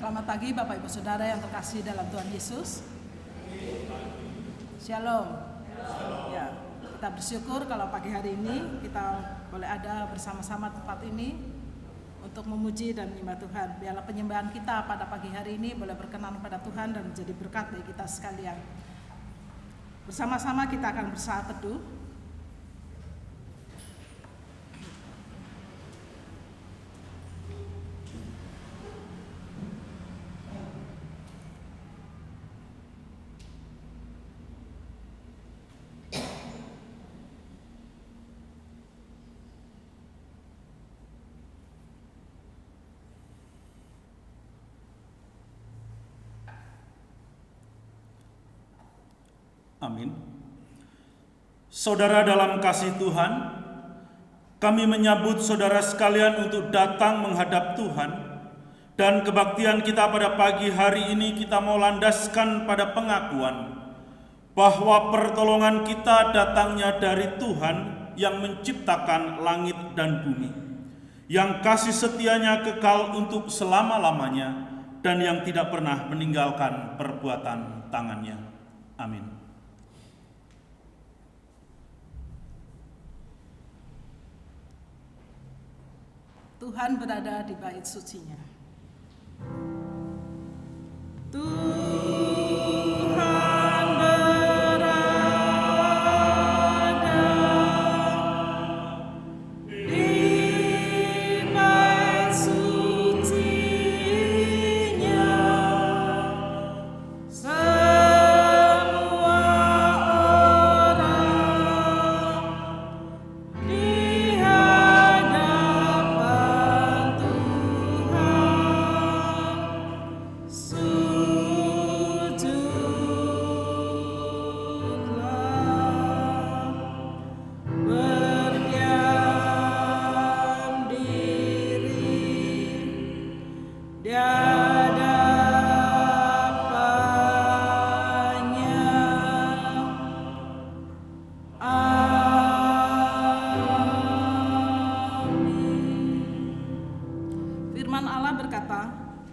Selamat pagi Bapak Ibu Saudara yang terkasih dalam Tuhan Yesus. Shalom. Ya, kita bersyukur kalau pagi hari ini kita boleh ada bersama-sama tempat ini untuk memuji dan menyembah Tuhan. Biarlah penyembahan kita pada pagi hari ini boleh berkenan pada Tuhan dan menjadi berkat bagi kita sekalian. Bersama-sama kita akan bersaat teduh. Amin. Saudara dalam kasih Tuhan, kami menyambut saudara sekalian untuk datang menghadap Tuhan, dan kebaktian kita pada pagi hari ini kita mau landaskan pada pengakuan bahwa pertolongan kita datangnya dari Tuhan yang menciptakan langit dan bumi, yang kasih setianya kekal untuk selama-lamanya dan yang tidak pernah meninggalkan perbuatan tangannya. Amin. Tuhan berada di bait sucinya.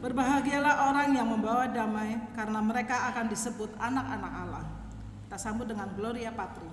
Berbahagialah orang yang membawa damai, karena mereka akan disebut anak-anak Allah. Kita sambut dengan Gloria Patri.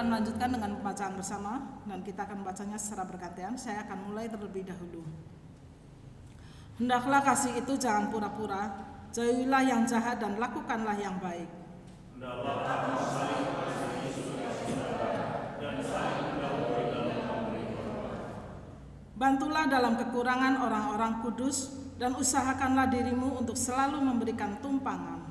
Melanjutkan dengan pembacaan bersama dan kita akan membacanya secara bergantian. Saya akan mulai terlebih dahulu. Hendaklah kasih itu jangan pura-pura, jauhilah yang jahat dan lakukanlah yang baik. Hendaklah kamu saling mengasihi saudara dan saling mendahului dalam memberi hormat. Bantulah dalam kekurangan orang-orang kudus dan usahakanlah dirimu untuk selalu memberikan tumpangan.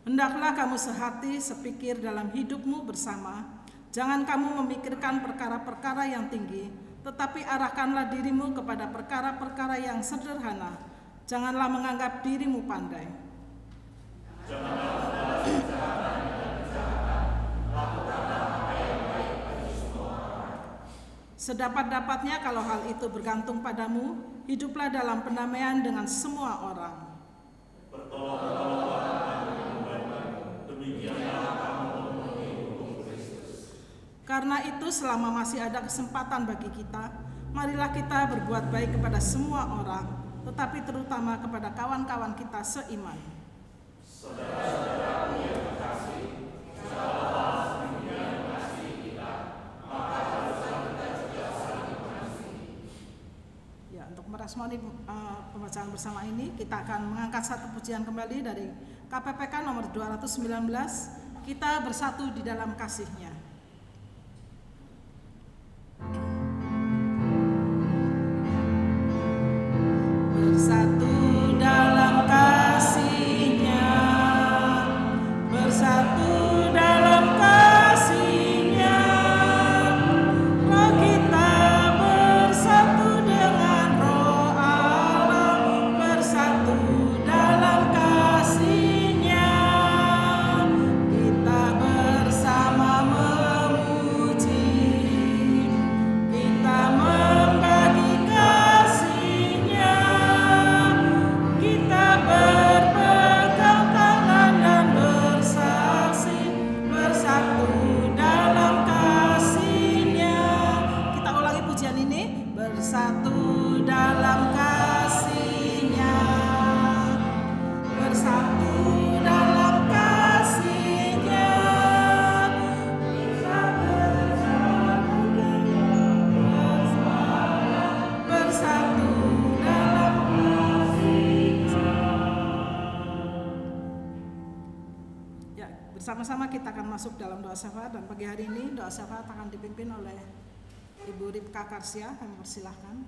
Hendaklah kamu sehati, sepikir dalam hidupmu bersama. Jangan kamu memikirkan perkara-perkara yang tinggi, tetapi arahkanlah dirimu kepada perkara-perkara yang sederhana. Janganlah menganggap dirimu pandai. Sedapat-dapatnya kalau hal itu bergantung padamu, hiduplah dalam pendamaian dengan semua orang. Karena itu selama masih ada kesempatan bagi kita, marilah kita berbuat baik kepada semua orang, tetapi terutama kepada kawan-kawan kita seiman. Saudara-saudaraku yang terkasih, segala semuanya mengasihi kita, maka haruslah kita juga saling mengasihi. Ya, untuk meresponi pembacaan bersama ini, kita akan mengangkat satu pujian kembali dari KPPK nomor 219, kita bersatu di dalam kasih-Nya. Bersama-sama kita akan masuk dalam doa syafaat, dan pagi hari ini doa syafaat akan dipimpin oleh Ibu Ripka Karsia. Kami persilahkan.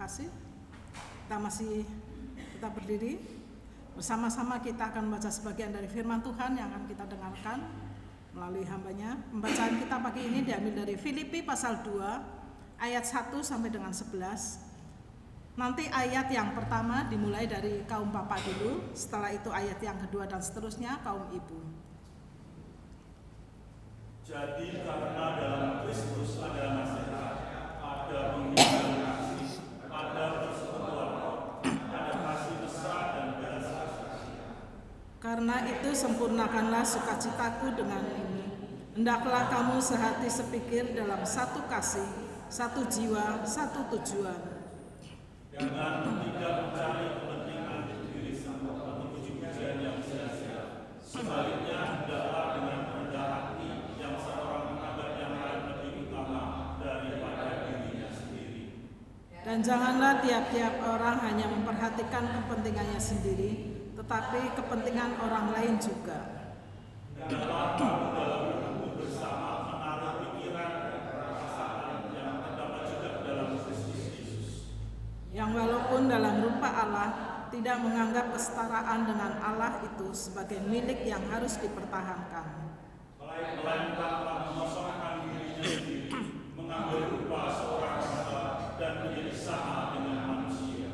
kasih. Kita masih tetap berdiri. Bersama-sama kita akan membaca sebagian dari firman Tuhan yang akan kita dengarkan melalui hambanya. Pembacaan kita pagi ini diambil dari Filipi pasal 2 ayat 1 sampai dengan 11. Nanti ayat yang pertama dimulai dari kaum bapak dulu, setelah itu ayat yang kedua dan seterusnya kaum ibu. Jadi karena dalam Kristus ada nasihat, ada penghibur kasih, ada persekutuan, ada kasih besar dan belas kasih. Karena itu sempurnakanlah sukacitaku dengan ini. Hendaklah kamu sehati sepikir dalam satu kasih, satu jiwa, satu tujuan. Jangan tidak mencari kepentingan diri sendiri atau puji-pujian yang sia-sia. Sebaliknya, hendaklah dengan rendah hati yang seorang menganggap yang lain lebih utama daripada dirinya sendiri. Dan janganlah tiap-tiap orang hanya memperhatikan kepentingannya sendiri, tetapi kepentingan orang lain juga. Hendaklah kamu dalam hidupmu bersama menaruh pikiran dan perasaan yang terdapat juga dalam Kristus Yesus. Yang walaupun dalam rupa Allah tidak menganggap kesetaraan dengan Allah itu sebagai milik yang harus dipertahankan. Melainkan telah mengosongkan dirinya sendiri, mengambil rupa seorang hamba dan menjadi sama dengan manusia.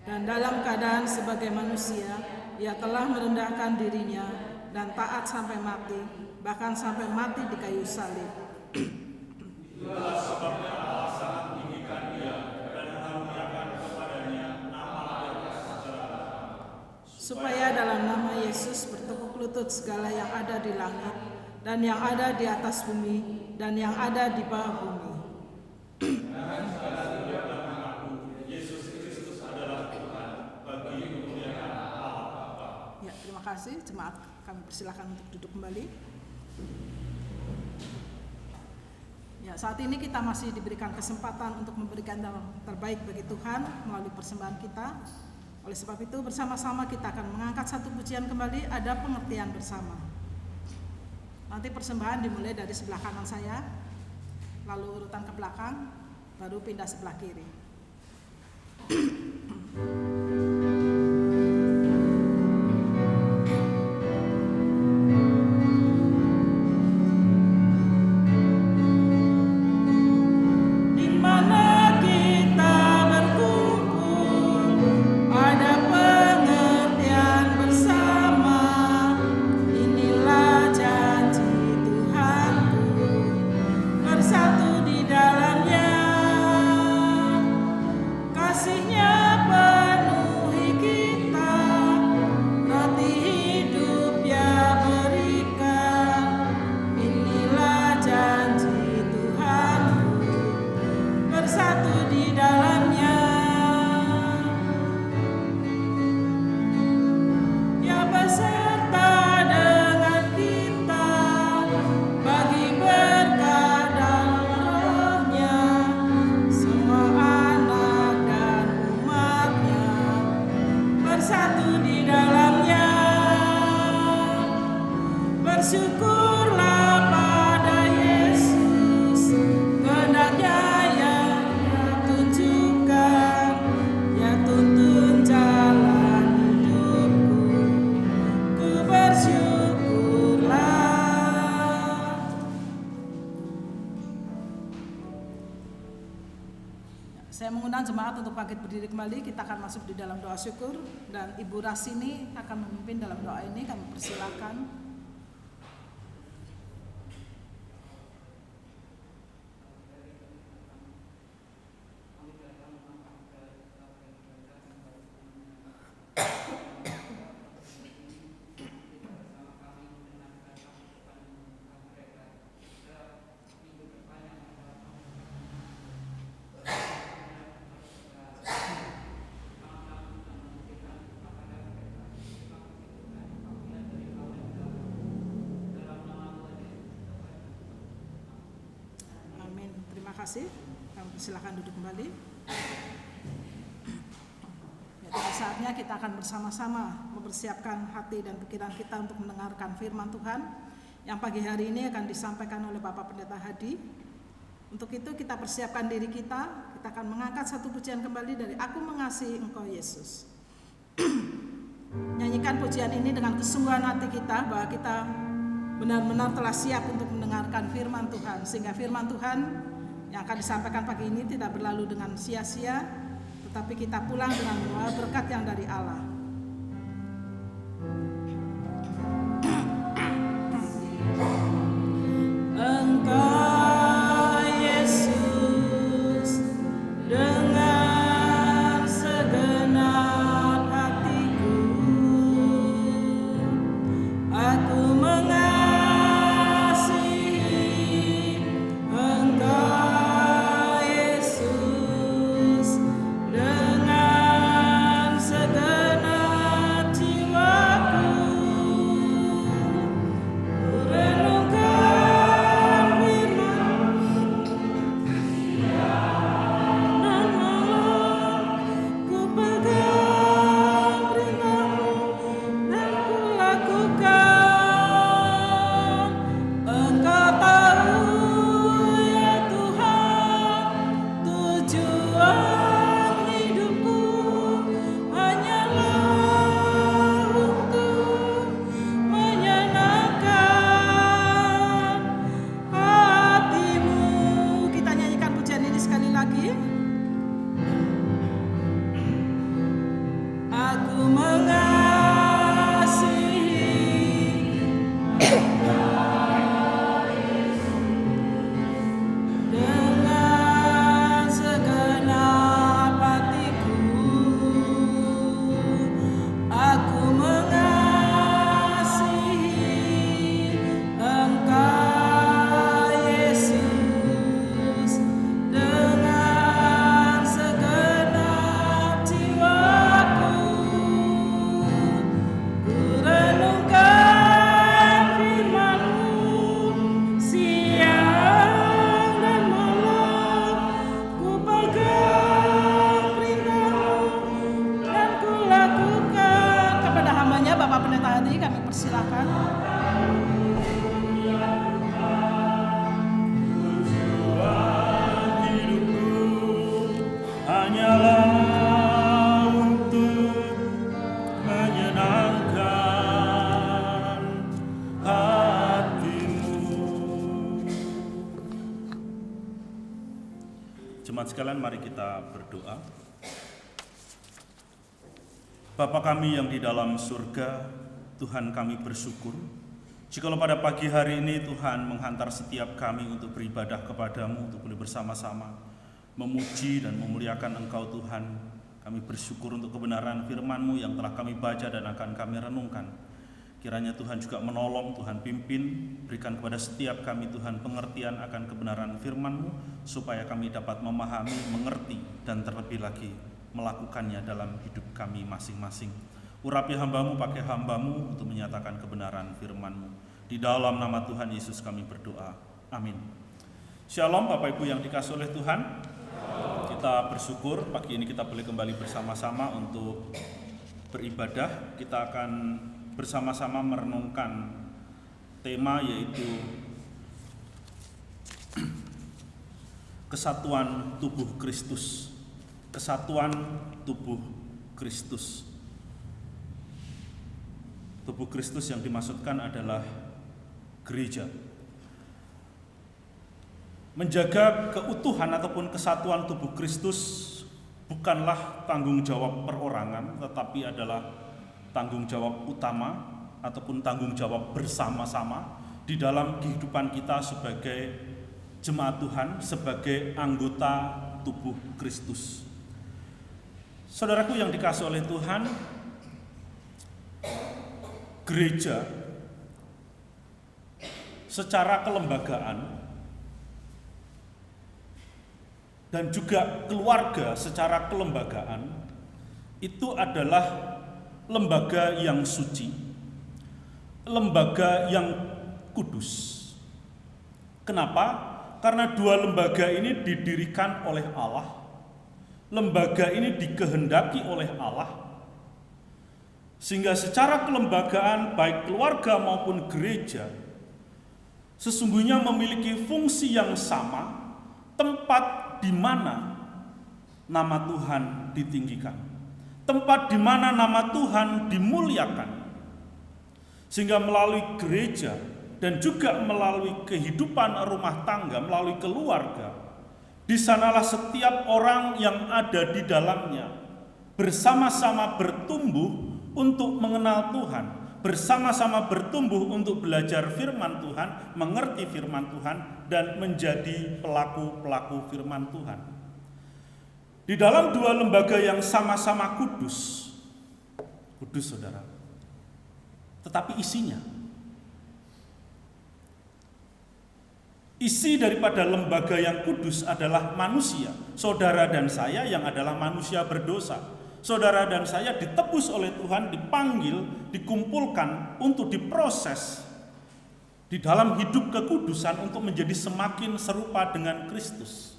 Dan dalam keadaan sebagai manusia, ia telah merendahkan dirinya dan taat sampai mati, bahkan sampai mati di kayu salib. Itulah sebabnya Allah sangat tinggikan dia dan mengaruniakan kepadanya nama di atas segala nama. Supaya dalam nama Yesus bertekuk lutut segala yang ada di langit dan yang ada di atas bumi dan yang ada di bawah bumi. Yesus Kristus adalah Tuhan bagi kemuliaan Allah Bapa. Ya, terima kasih. Jemaat, kami persilakan untuk duduk kembali. Ya, saat ini kita masih diberikan kesempatan untuk memberikan yang terbaik bagi Tuhan melalui persembahan kita. Oleh sebab itu, bersama-sama kita akan mengangkat satu pujian kembali, ada pengertian bersama. Nanti persembahan dimulai dari sebelah kanan saya, lalu urutan ke belakang, baru pindah sebelah kiri. Bersyukurlah pada Yesus, kehendaknya yang Dia tunjukkan, Dia tuntun jalan hidupku, ku bersyukurlah. Saya mengundang jemaat untuk bangkit berdiri kembali. Kita akan masuk di dalam doa syukur dan Ibu Rasini akan memimpin dalam doa ini. Kami persilakan. Terima kasih. Kami persilakan duduk kembali. Ya, pada saatnya kita akan bersama-sama mempersiapkan hati dan pikiran kita untuk mendengarkan firman Tuhan yang pagi hari ini akan disampaikan oleh Bapak Pendeta Hadi. Untuk itu kita persiapkan diri kita kita akan mengangkat satu pujian kembali dari Aku Mengasihi Engkau Yesus. Nyanyikan pujian ini dengan kesungguhan hati kita bahwa kita benar-benar telah siap untuk mendengarkan firman Tuhan, sehingga firman Tuhan yang akan disampaikan pagi ini tidak berlalu dengan sia-sia, tetapi kita pulang dengan membawa berkat yang dari Allah. Engkau Yesus dengan segenap hatiku, aku mengasihi Engkau Yesus dengan segenap jiwaku. Aku mengasihi dengan segenap hatiku, aku mengasihi Engkau Yesus dengan segenap jiwaku. Renungkan firman-Mu siang dan malam, ku pegang perintah-Mu dan ku lakukan. Kepada hamba-Nya Bapak Pendeta Hadi kami persilakan. Tujuan hidupku hanyalah untuk menyenangkan hati-Mu. Jemaat sekalian, mari kita berdoa. Bapa kami yang di dalam surga, Tuhan, kami bersyukur jikalau pada pagi hari ini Tuhan menghantar setiap kami untuk beribadah kepadamu, untuk boleh bersama-sama memuji dan memuliakan Engkau Tuhan. Kami bersyukur untuk kebenaran firman-Mu yang telah kami baca dan akan kami renungkan. Kiranya Tuhan juga menolong, Tuhan pimpin, berikan kepada setiap kami Tuhan pengertian akan kebenaran firman-Mu, supaya kami dapat memahami, mengerti, dan terlebih lagi melakukannya dalam hidup kami masing-masing. Urapi hamba-Mu, pakai hamba-Mu untuk menyatakan kebenaran firman-Mu. Di dalam nama Tuhan Yesus kami berdoa. Amin. Shalom Bapak Ibu yang dikasihi oleh Tuhan. Kita bersyukur pagi ini kita boleh kembali bersama-sama untuk beribadah. Kita akan bersama-sama merenungkan tema yaitu kesatuan tubuh Kristus. Kesatuan tubuh Kristus. Tubuh Kristus yang dimaksudkan adalah gereja. Menjaga keutuhan ataupun kesatuan tubuh Kristus bukanlah tanggung jawab perorangan, tetapi adalah tanggung jawab utama ataupun tanggung jawab bersama-sama di dalam kehidupan kita sebagai jemaat Tuhan, sebagai anggota tubuh Kristus. Saudaraku yang dikasihi oleh Tuhan, gereja secara kelembagaan dan juga keluarga secara kelembagaan itu adalah lembaga yang suci, lembaga yang kudus. Kenapa? Karena dua lembaga ini didirikan oleh Allah. Lembaga ini dikehendaki oleh Allah. Sehingga secara kelembagaan baik keluarga maupun gereja sesungguhnya memiliki fungsi yang sama, tempat di mana nama Tuhan ditinggikan. Tempat di mana nama Tuhan dimuliakan. Sehingga melalui gereja dan juga melalui kehidupan rumah tangga, melalui keluarga, di sanalah setiap orang yang ada di dalamnya bersama-sama bertumbuh untuk mengenal Tuhan, bersama-sama bertumbuh untuk belajar firman Tuhan, mengerti firman Tuhan, dan menjadi pelaku-pelaku firman Tuhan. Di dalam dua lembaga yang sama-sama kudus saudara, tetapi isi daripada lembaga yang kudus adalah manusia, saudara dan saya yang adalah manusia berdosa. Saudara dan saya ditebus oleh Tuhan, dipanggil, dikumpulkan untuk diproses di dalam hidup kekudusan untuk menjadi semakin serupa dengan Kristus.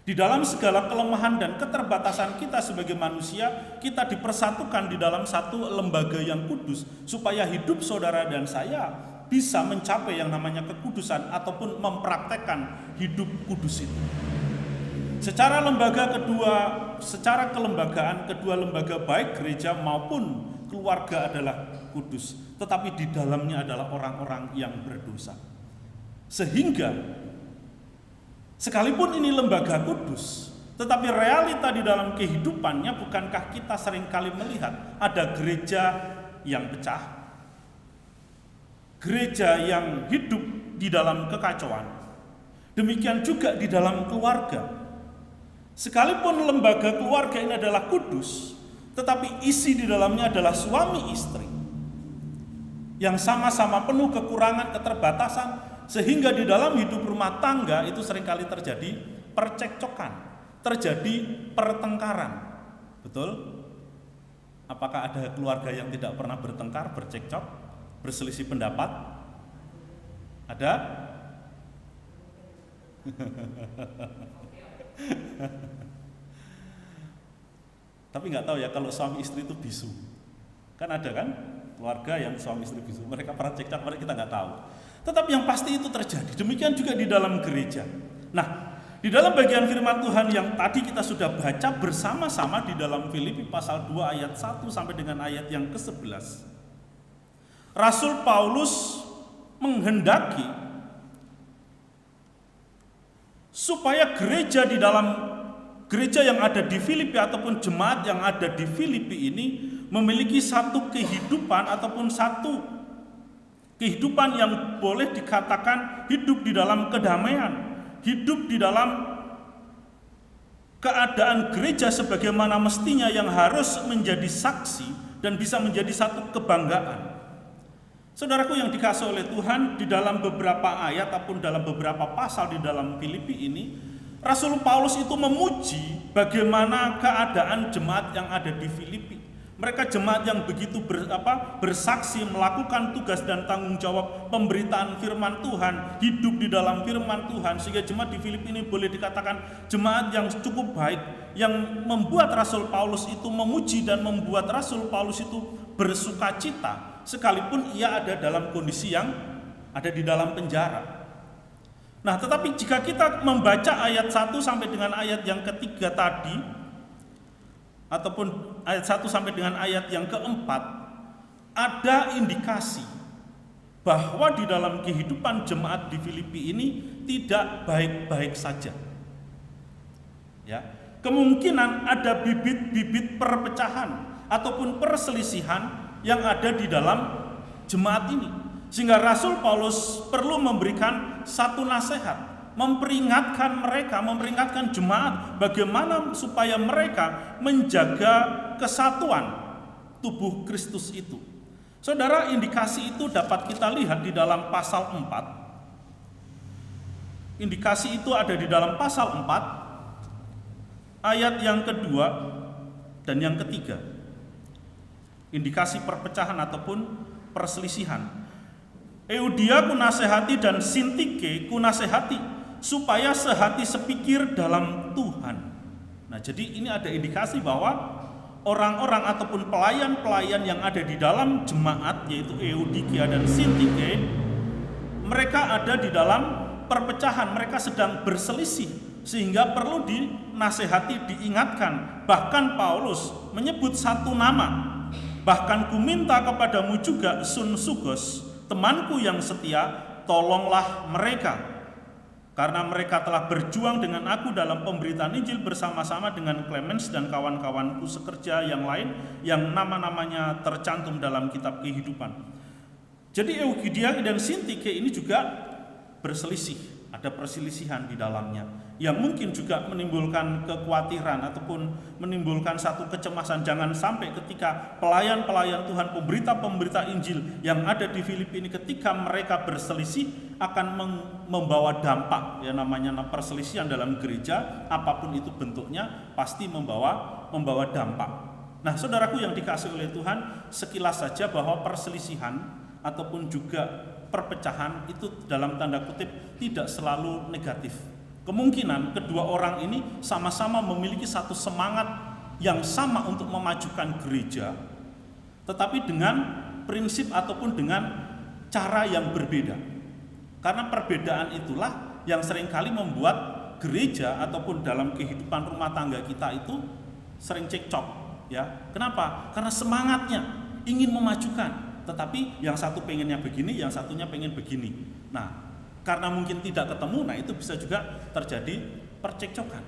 Di dalam segala kelemahan dan keterbatasan kita sebagai manusia, kita dipersatukan di dalam satu lembaga yang kudus, supaya hidup saudara dan saya bisa mencapai yang namanya kekudusan ataupun mempraktekkan hidup kudus itu. Secara kelembagaan kedua lembaga baik gereja maupun keluarga adalah kudus, tetapi di dalamnya adalah orang-orang yang berdosa. Sehingga sekalipun ini lembaga kudus, tetapi realita di dalam kehidupannya, bukankah kita seringkali melihat ada gereja yang pecah, gereja yang hidup di dalam kekacauan. Demikian juga di dalam keluarga. Sekalipun lembaga keluarga ini adalah kudus, tetapi isi di dalamnya adalah suami istri yang sama-sama penuh kekurangan, keterbatasan, sehingga di dalam hidup rumah tangga itu seringkali terjadi percekcokan, terjadi pertengkaran. Betul? Apakah ada keluarga yang tidak pernah bertengkar, bercekcok, berselisih pendapat? Ada? Tapi nggak tahu ya kalau suami istri itu bisu. Kan ada kan keluarga yang suami istri bisu. Mereka pernah cekcok, mereka kita nggak tahu. Tetapi yang pasti itu terjadi. Demikian juga di dalam gereja. Nah, di dalam bagian firman Tuhan yang tadi kita sudah baca bersama-sama di dalam Filipi pasal 2 ayat 1 sampai dengan ayat yang ke-11. Rasul Paulus menghendaki supaya gereja yang ada di Filipi ataupun jemaat yang ada di Filipi ini memiliki satu kehidupan ataupun satu kehidupan yang boleh dikatakan hidup di dalam kedamaian, hidup di dalam keadaan gereja sebagaimana mestinya yang harus menjadi saksi dan bisa menjadi satu kebanggaan. Saudaraku yang dikasihi oleh Tuhan, di dalam beberapa ayat ataupun dalam beberapa pasal di dalam Filipi ini, Rasul Paulus itu memuji bagaimana keadaan jemaat yang ada di Filipi. Mereka jemaat yang begitu bersaksi, melakukan tugas dan tanggung jawab pemberitaan firman Tuhan, hidup di dalam firman Tuhan, sehingga jemaat di Filipi ini boleh dikatakan jemaat yang cukup baik, yang membuat Rasul Paulus itu memuji dan membuat Rasul Paulus itu bersukacita, sekalipun ia ada dalam kondisi yang ada di dalam penjara. Nah, tetapi jika kita membaca ayat 1 sampai dengan ayat yang ketiga tadi, ataupun ayat 1 sampai dengan ayat yang keempat, ada indikasi bahwa di dalam kehidupan jemaat di Filipi ini tidak baik-baik saja. Ya, kemungkinan ada bibit-bibit perpecahan ataupun perselisihan yang ada di dalam jemaat ini. Sehingga Rasul Paulus perlu memberikan satu nasihat, memperingatkan jemaat bagaimana supaya mereka menjaga kesatuan tubuh Kristus itu. Saudara, indikasi itu dapat kita lihat di dalam pasal 4. Indikasi itu ada di dalam pasal 4 ayat yang kedua dan yang ketiga. Indikasi perpecahan ataupun perselisihan. Eudia kunasehati dan Sintike kunasehati supaya sehati sepikir dalam Tuhan. Nah, jadi ini ada indikasi bahwa orang-orang ataupun pelayan-pelayan yang ada di dalam jemaat, yaitu Eudikia dan Sintike, mereka ada di dalam perpecahan, mereka sedang berselisih, sehingga perlu dinasehati, diingatkan. Bahkan Paulus menyebut satu nama. Bahkan kuminta kepadamu juga, Sunsugos, temanku yang setia, tolonglah mereka, karena mereka telah berjuang dengan aku dalam pemberitaan Injil bersama-sama dengan Clemens dan kawan-kawanku sekerja yang lain yang nama-namanya tercantum dalam kitab kehidupan. Jadi Euodia dan Sintike ini juga berselisih, ada perselisihan di dalamnya yang mungkin juga menimbulkan kekhawatiran ataupun menimbulkan satu kecemasan. Jangan sampai ketika pelayan-pelayan Tuhan, pemberita-pemberita Injil yang ada di Filipi ini, ketika mereka berselisih akan membawa dampak, ya namanya perselisihan dalam gereja, apapun itu bentuknya pasti membawa dampak. Nah, saudaraku yang dikasihi oleh Tuhan, sekilas saja bahwa perselisihan ataupun juga perpecahan itu dalam tanda kutip tidak selalu negatif. Kemungkinan kedua orang ini sama-sama memiliki satu semangat yang sama untuk memajukan gereja, tetapi dengan prinsip ataupun dengan cara yang berbeda. Karena perbedaan itulah yang seringkali membuat gereja ataupun dalam kehidupan rumah tangga kita itu sering cekcok, ya. Kenapa? Karena semangatnya ingin memajukan, tetapi yang satu pengennya begini, yang satunya pengen begini. Nah, karena mungkin tidak ketemu, nah itu bisa juga terjadi percekcokan.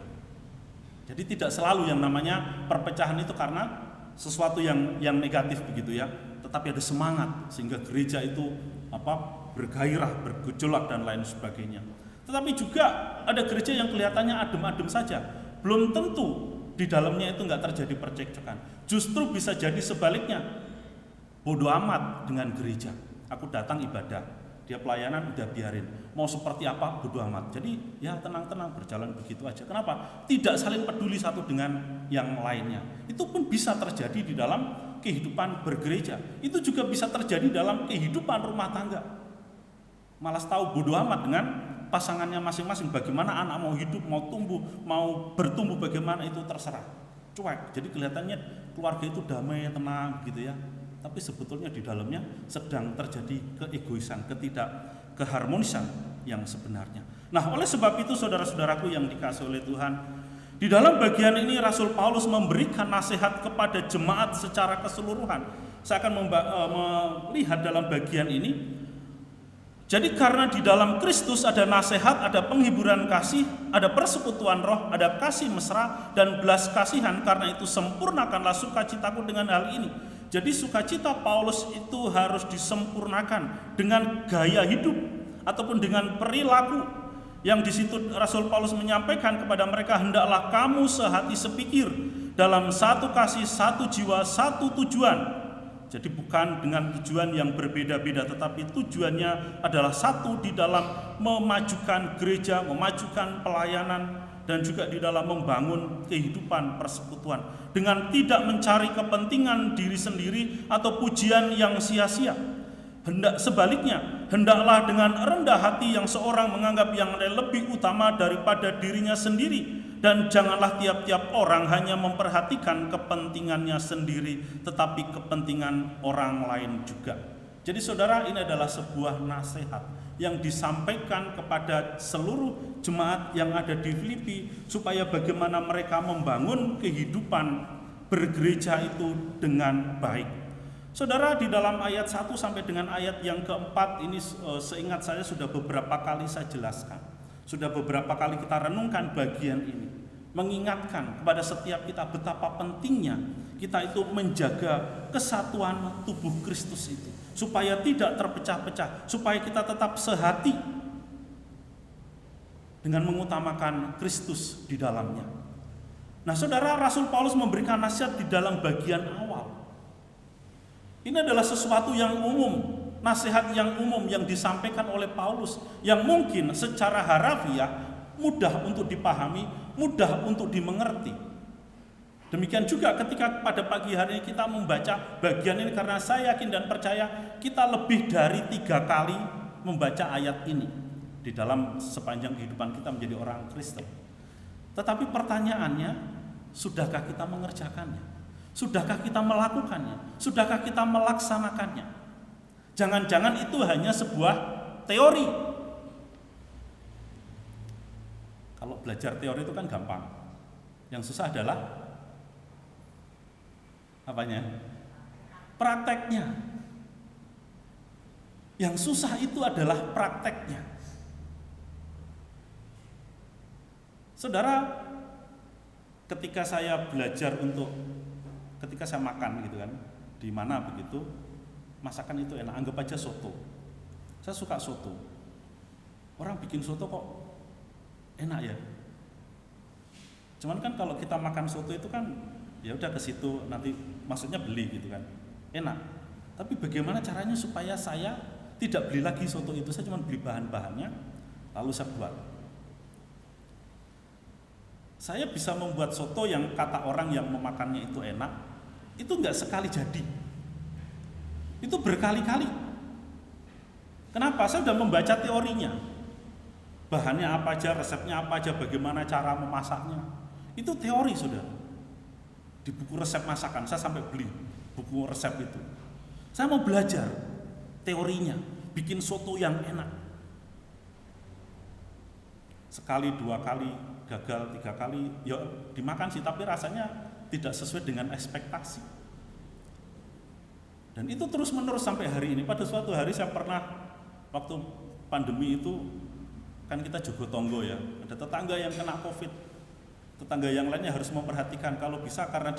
Jadi tidak selalu yang namanya perpecahan itu karena sesuatu yang negatif begitu ya, tetapi ada semangat sehingga gereja itu bergairah, bergejolak dan lain sebagainya. Tetapi juga ada gereja yang kelihatannya adem-adem saja, belum tentu di dalamnya itu nggak terjadi percekcokan. Justru bisa jadi sebaliknya, bodoh amat dengan gereja. Aku datang ibadah, dia pelayanan udah biarin, mau seperti apa bodoh amat. Jadi ya tenang-tenang berjalan begitu aja. Kenapa? Tidak saling peduli satu dengan yang lainnya. Itu pun bisa terjadi di dalam kehidupan bergereja. Itu juga bisa terjadi dalam kehidupan rumah tangga. Malas tahu bodoh amat dengan pasangannya masing-masing. Bagaimana anak mau hidup, mau tumbuh, mau bertumbuh, bagaimana itu terserah. Cuek. Jadi kelihatannya keluarga itu damai, tenang gitu ya. Tapi sebetulnya di dalamnya sedang terjadi keegoisan, keharmonisan yang sebenarnya. Nah, oleh sebab itu saudara-saudaraku yang dikasihi oleh Tuhan, di dalam bagian ini Rasul Paulus memberikan nasihat kepada jemaat secara keseluruhan. Saya akan melihat dalam bagian ini. Jadi karena di dalam Kristus ada nasihat, ada penghiburan kasih, ada persekutuan roh, ada kasih mesra dan belas kasihan. Karena itu sempurnakanlah sukacitaku dengan hal ini. Jadi sukacita Paulus itu harus disempurnakan dengan gaya hidup ataupun dengan perilaku yang di situ Rasul Paulus menyampaikan kepada mereka, hendaklah kamu sehati sepikir dalam satu kasih, satu jiwa, satu tujuan. Jadi bukan dengan tujuan yang berbeda-beda, tetapi tujuannya adalah satu di dalam memajukan gereja, memajukan pelayanan, dan juga di dalam membangun kehidupan persekutuan dengan tidak mencari kepentingan diri sendiri atau pujian yang sia-sia. Sebaliknya, hendaklah dengan rendah hati yang seorang menganggap yang lain lebih utama daripada dirinya sendiri, dan janganlah tiap-tiap orang hanya memperhatikan kepentingannya sendiri, tetapi kepentingan orang lain juga. Jadi saudara, ini adalah sebuah nasihat yang disampaikan kepada seluruh jemaat yang ada di Filipi, supaya bagaimana mereka membangun kehidupan bergereja itu dengan baik. Saudara, di dalam ayat 1 sampai dengan ayat yang keempat ini seingat saya sudah beberapa kali saya jelaskan. Sudah beberapa kali kita renungkan bagian ini, mengingatkan kepada setiap kita betapa pentingnya kita itu menjaga kesatuan tubuh Kristus itu, supaya tidak terpecah-pecah, supaya kita tetap sehati dengan mengutamakan Kristus di dalamnya. Nah, saudara, Rasul Paulus memberikan nasihat di dalam bagian awal. Ini adalah sesuatu yang umum, nasihat yang umum yang disampaikan oleh Paulus, yang mungkin secara harafiah mudah untuk dipahami, mudah untuk dimengerti. Demikian juga ketika pada pagi hari ini kita membaca bagian ini, karena saya yakin dan percaya kita lebih dari 3 kali membaca ayat ini di dalam sepanjang kehidupan kita menjadi orang Kristen. Tetapi pertanyaannya, sudahkah kita mengerjakannya? Sudahkah kita melakukannya? Sudahkah kita melaksanakannya? Jangan-jangan itu hanya sebuah teori. Kalau belajar teori itu kan gampang. Yang susah adalah apanya? Prakteknya. Yang susah itu adalah prakteknya. Saudara, ketika saya makan gitu kan, di mana begitu, masakan itu enak, anggap aja soto. Saya suka soto. Orang bikin soto kok enak ya. Cuman kan kalau kita makan soto itu kan ya udah ke situ nanti maksudnya beli gitu kan. Enak. Tapi bagaimana caranya supaya saya tidak beli lagi soto itu, saya cuma beli bahan-bahannya lalu saya buat. Saya bisa membuat soto yang kata orang yang memakannya itu enak, itu enggak sekali jadi. Itu berkali-kali. Kenapa? Saya sudah membaca teorinya. Bahannya apa aja, resepnya apa aja, bagaimana cara memasaknya. Itu teori, saudara. Di buku resep masakan, saya sampai beli buku resep itu. Saya mau belajar teorinya, bikin soto yang enak. Sekali, 2 kali, gagal, 3 kali, ya dimakan sih, tapi rasanya tidak sesuai dengan ekspektasi. Dan itu terus menerus sampai hari ini. Pada suatu hari saya pernah, waktu pandemi itu, kan kita jogotongo ya, ada tetangga yang kena COVID. Tetangga yang lainnya harus memperhatikan, kalau bisa karena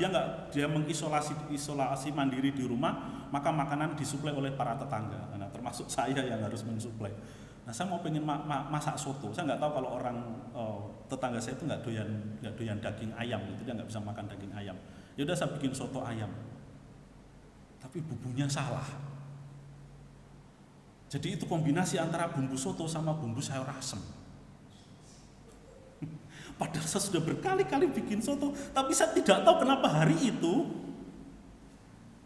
dia mengisolasi mandiri di rumah, maka makanan disuplai oleh para tetangga. Nah, termasuk saya yang harus mensuplai. Nah, saya mau pengen masak soto. Saya nggak tahu kalau orang tetangga saya itu nggak doyan daging ayam, gitu, dia nggak bisa makan daging ayam. Ya udah saya bikin soto ayam, tapi bumbunya salah. Jadi itu kombinasi antara bumbu soto sama bumbu sayur asem. Padahal saya sudah berkali-kali bikin soto, tapi saya tidak tahu kenapa hari itu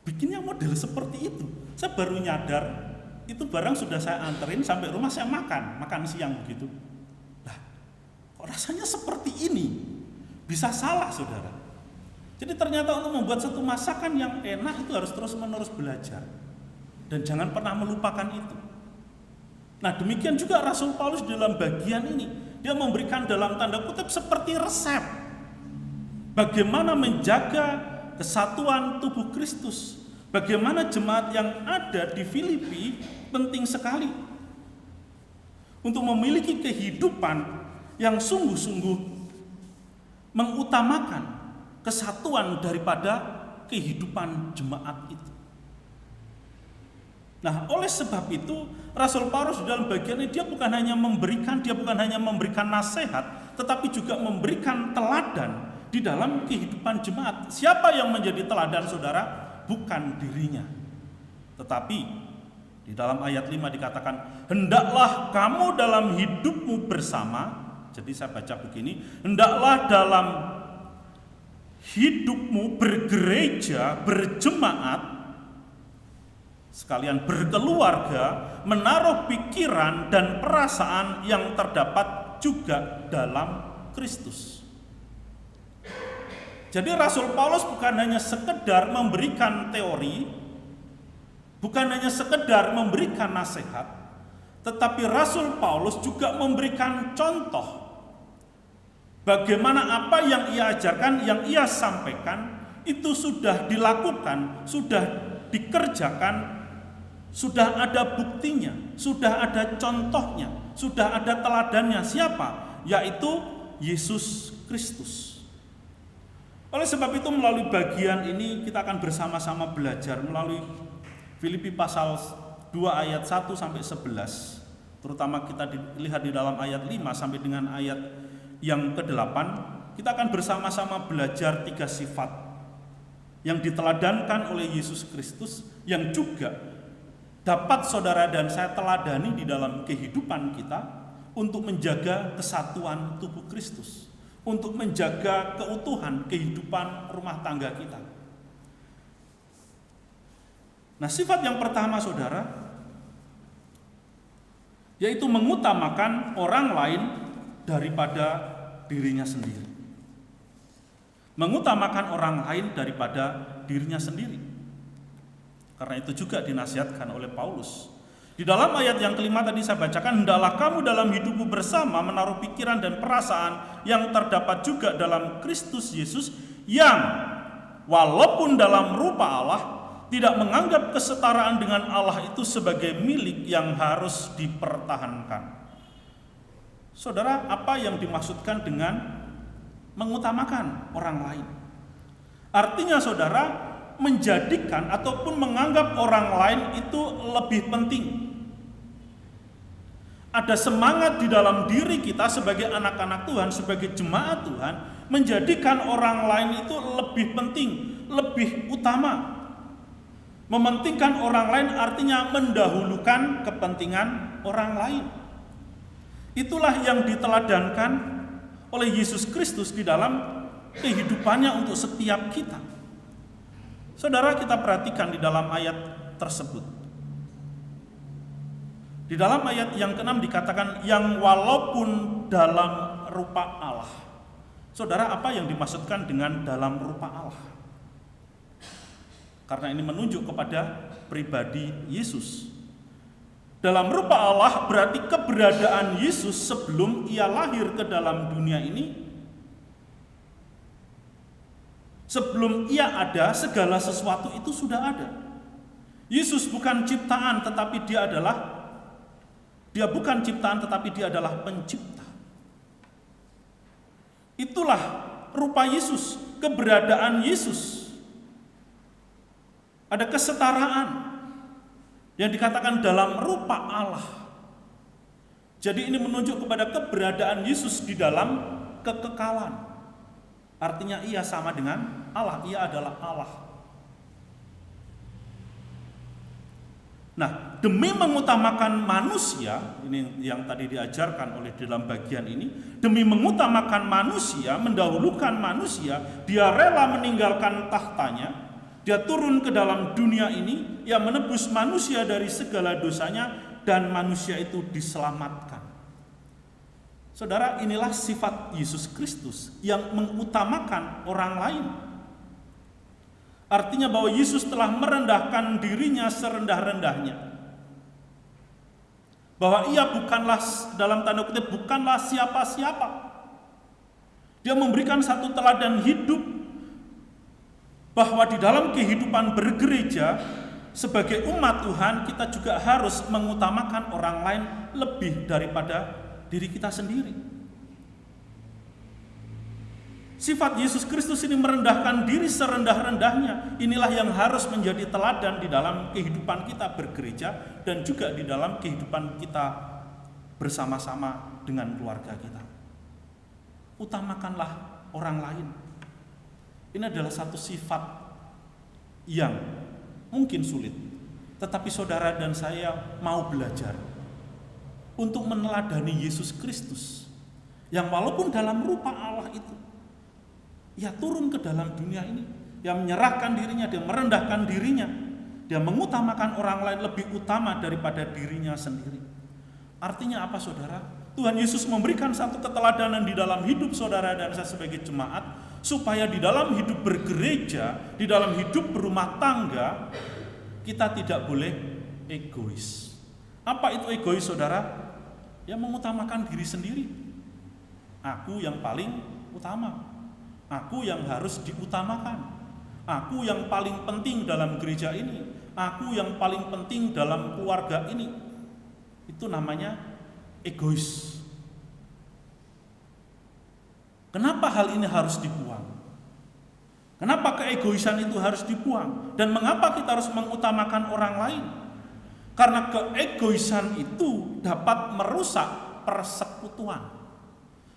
bikinnya model seperti itu. Saya baru nyadar, itu barang sudah saya anterin sampai rumah, saya makan siang begitu. Lah, kok rasanya seperti ini? Bisa salah, saudara. Jadi ternyata untuk membuat satu masakan yang enak itu harus terus-menerus belajar. Dan jangan pernah melupakan itu. Nah, demikian juga Rasul Paulus dalam bagian ini, dia memberikan dalam tanda kutip seperti resep bagaimana menjaga kesatuan tubuh Kristus. Bagaimana jemaat yang ada di Filipi penting sekali untuk memiliki kehidupan yang sungguh-sungguh mengutamakan kesatuan daripada kehidupan jemaat itu. Nah, oleh sebab itu Rasul Paulus dalam bagian ini dia bukan hanya memberikan nasihat, tetapi juga memberikan teladan di dalam kehidupan jemaat. Siapa yang menjadi teladan, saudara? Bukan dirinya, tetapi di dalam ayat 5 dikatakan, hendaklah kamu dalam hidupmu bersama. Jadi saya baca begini, hendaklah dalam hidupmu bergereja, berjemaat, sekalian berkeluarga, menaruh pikiran dan perasaan yang terdapat juga dalam Kristus. Jadi Rasul Paulus bukan hanya sekedar memberikan teori, bukan hanya sekedar memberikan nasihat, tetapi Rasul Paulus juga memberikan contoh bagaimana apa yang ia ajarkan, yang ia sampaikan itu sudah dilakukan, sudah dikerjakan, sudah ada buktinya, sudah ada contohnya, sudah ada teladannya. Siapa? Yaitu Yesus Kristus. Oleh sebab itu melalui bagian ini kita akan bersama-sama belajar melalui Filipi pasal 2 ayat 1 sampai 11. Terutama kita lihat di dalam ayat 5 sampai dengan ayat yang ke-8, kita akan bersama-sama belajar 3 sifat yang diteladankan oleh Yesus Kristus, yang juga dapat saudara dan saya teladani di dalam kehidupan kita untuk menjaga kesatuan tubuh Kristus, untuk menjaga keutuhan kehidupan rumah tangga kita. Nah, sifat yang pertama, saudara, yaitu mengutamakan orang lain daripada dirinya sendiri. Mengutamakan orang lain daripada dirinya sendiri. Karena itu juga dinasihatkan oleh Paulus. Di dalam ayat yang kelima tadi saya bacakan, hendaklah kamu dalam hidupmu bersama menaruh pikiran dan perasaan yang terdapat juga dalam Kristus Yesus, yang walaupun dalam rupa Allah tidak menganggap kesetaraan dengan Allah itu sebagai milik yang harus dipertahankan. Saudara, apa yang dimaksudkan dengan mengutamakan orang lain? Artinya saudara, menjadikan ataupun menganggap orang lain itu lebih penting. Ada semangat di dalam diri kita sebagai anak-anak Tuhan, sebagai jemaat Tuhan, menjadikan orang lain itu lebih penting, lebih utama. Mementingkan orang lain artinya mendahulukan kepentingan orang lain. Itulah yang diteladankan oleh Yesus Kristus di dalam kehidupannya untuk setiap kita. Saudara, kita perhatikan di dalam ayat tersebut. Di dalam ayat yang ke-6 dikatakan yang walaupun dalam rupa Allah. Saudara, apa yang dimaksudkan dengan dalam rupa Allah? Karena ini menunjuk kepada pribadi Yesus. Dalam rupa Allah berarti keberadaan Yesus sebelum ia lahir ke dalam dunia ini. Sebelum ia ada, segala sesuatu itu sudah ada. Yesus bukan ciptaan, tetapi dia bukan ciptaan, tetapi dia adalah pencipta. Itulah rupa Yesus, keberadaan Yesus. Ada kesetaraan yang dikatakan dalam rupa Allah. Jadi ini menunjuk kepada keberadaan Yesus di dalam kekekalan. Artinya ia sama dengan Allah, ia adalah Allah. Nah, demi mengutamakan manusia, ini yang tadi diajarkan oleh dalam bagian ini, demi mengutamakan manusia, mendahulukan manusia, dia rela meninggalkan tahtanya, dia turun ke dalam dunia ini, ia menebus manusia dari segala dosanya, dan manusia itu diselamatkan. Saudara, inilah sifat Yesus Kristus yang mengutamakan orang lain. Artinya bahwa Yesus telah merendahkan dirinya serendah-rendahnya. Bahwa ia bukanlah, dalam tanda kutip, bukanlah siapa-siapa. Dia memberikan satu teladan hidup bahwa di dalam kehidupan bergereja sebagai umat Tuhan kita juga harus mengutamakan orang lain lebih daripada diri kita sendiri. Sifat Yesus Kristus ini merendahkan diri serendah-rendahnya. Inilah yang harus menjadi teladan di dalam kehidupan kita bergereja dan juga di dalam kehidupan kita bersama-sama dengan keluarga kita. Utamakanlah orang lain. Ini adalah satu sifat yang mungkin sulit, tetapi saudara dan saya mau belajar untuk meneladani Yesus Kristus yang walaupun dalam rupa Allah itu ia turun ke dalam dunia ini, dia menyerahkan dirinya, dia merendahkan dirinya, dia mengutamakan orang lain lebih utama daripada dirinya sendiri. Artinya apa saudara? Tuhan Yesus memberikan satu keteladanan di dalam hidup saudara dan saya sebagai jemaat, supaya di dalam hidup bergereja, di dalam hidup berumah tangga, kita tidak boleh egois. Apa itu egois saudara? Ya mengutamakan diri sendiri. Aku yang paling utama. Aku yang harus diutamakan. Aku yang paling penting dalam gereja ini. Aku yang paling penting dalam keluarga ini. Itu namanya egois. Kenapa hal ini harus dibuang? Kenapa keegoisan itu harus dibuang? Dan mengapa kita harus mengutamakan orang lain? Karena keegoisan itu dapat merusak persekutuan,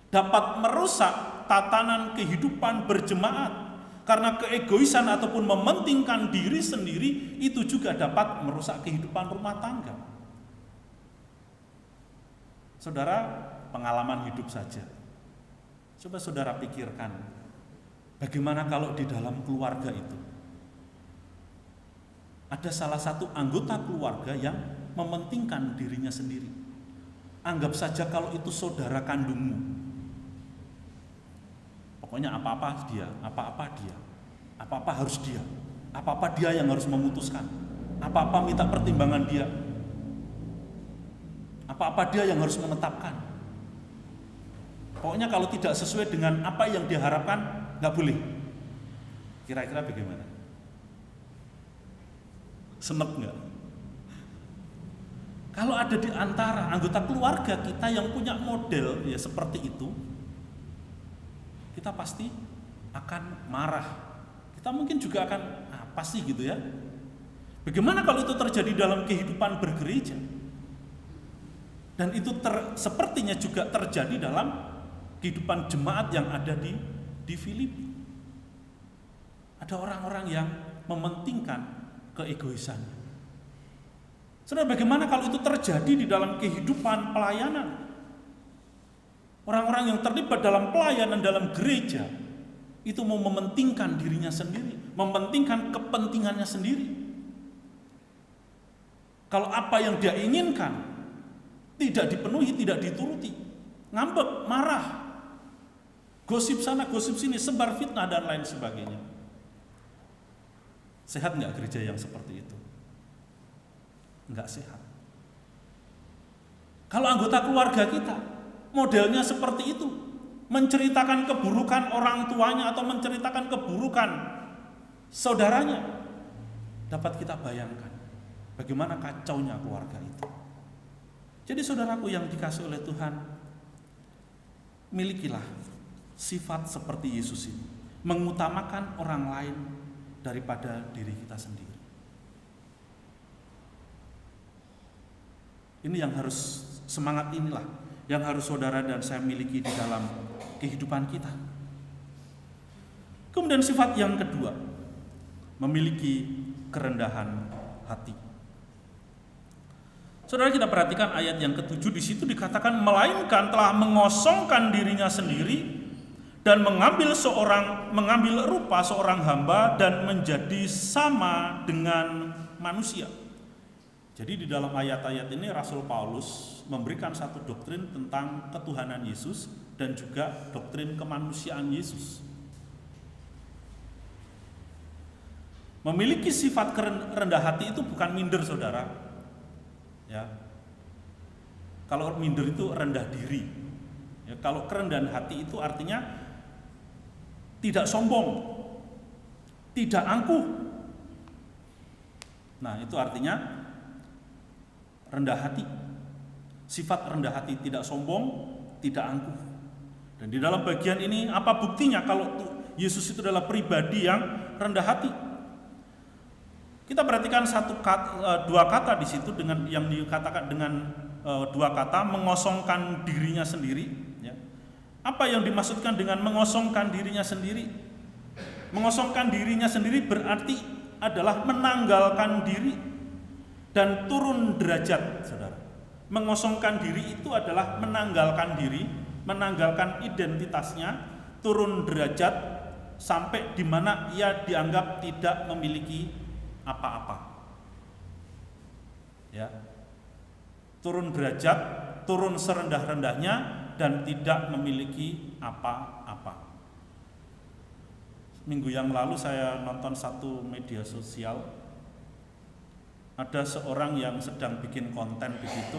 dapat merusak tatanan kehidupan berjemaat. Karena keegoisan ataupun mementingkan diri sendiri itu juga dapat merusak kehidupan rumah tangga. Saudara, pengalaman hidup saja. Coba saudara pikirkan, bagaimana kalau di dalam keluarga itu ada salah satu anggota keluarga yang mementingkan dirinya sendiri. Anggap saja kalau itu saudara kandungmu. Pokoknya apa-apa dia, apa-apa harus dia, apa-apa dia yang harus memutuskan, apa-apa minta pertimbangan dia. Apa-apa dia yang harus menetapkan. Pokoknya kalau tidak sesuai dengan apa yang diharapkan, nggak boleh. Kira-kira bagaimana? Senep nggak? Kalau ada di antara anggota keluarga kita yang punya model ya seperti itu, kita pasti akan marah. Kita mungkin juga akan apa sih gitu ya. Bagaimana kalau itu terjadi dalam kehidupan bergereja? Dan itu sepertinya juga terjadi dalam kehidupan jemaat yang ada di Filipi. Ada orang-orang yang mementingkan keegoisannya. Saudara, bagaimana kalau itu terjadi di dalam kehidupan pelayanan? Orang-orang yang terlibat dalam pelayanan dalam gereja itu mau mementingkan dirinya sendiri, mementingkan kepentingannya sendiri. Kalau apa yang dia inginkan tidak dipenuhi, tidak dituruti, ngambek, marah, gosip sana, gosip sini, sebar fitnah dan lain sebagainya. Sehat nggak gereja yang seperti itu? Nggak sehat. Kalau anggota keluarga kita modelnya seperti itu, menceritakan keburukan orang tuanya atau menceritakan keburukan saudaranya, dapat kita bayangkan bagaimana kacaunya keluarga itu. Jadi saudaraku yang dikasihi oleh Tuhan, milikilah sifat seperti Yesus ini, mengutamakan orang lain daripada diri kita sendiri. Ini yang harus, semangat inilah yang harus saudara dan saya miliki di dalam kehidupan kita. Kemudian sifat yang kedua, memiliki kerendahan hati. Saudara, kita perhatikan ayat yang ke-7, di situ dikatakan melainkan telah mengosongkan dirinya sendiri dan mengambil rupa seorang hamba dan menjadi sama dengan manusia. Jadi di dalam ayat-ayat ini Rasul Paulus memberikan satu doktrin tentang ketuhanan Yesus dan juga doktrin kemanusiaan Yesus. Memiliki sifat rendah hati itu bukan minder, saudara. Ya. Kalau minder itu rendah diri. Ya, kalau kerendahan hati itu artinya tidak sombong, tidak angkuh. Nah, itu artinya rendah hati. Sifat rendah hati, tidak sombong, tidak angkuh. Dan di dalam bagian ini apa buktinya kalau Yesus itu adalah pribadi yang rendah hati? Kita perhatikan dua kata di situ dengan yang dikatakan dengan dua kata, mengosongkan dirinya sendiri. Ya. Apa yang dimaksudkan dengan mengosongkan dirinya sendiri? Mengosongkan dirinya sendiri berarti adalah menanggalkan diri dan turun derajat, saudara. Mengosongkan diri itu adalah menanggalkan diri, menanggalkan identitasnya, turun derajat sampai di mana ia dianggap tidak memiliki apa-apa. Ya. Turun derajat, turun serendah-rendahnya dan tidak memiliki apa-apa. Minggu yang lalu saya nonton satu media sosial. Ada seorang yang sedang bikin konten begitu,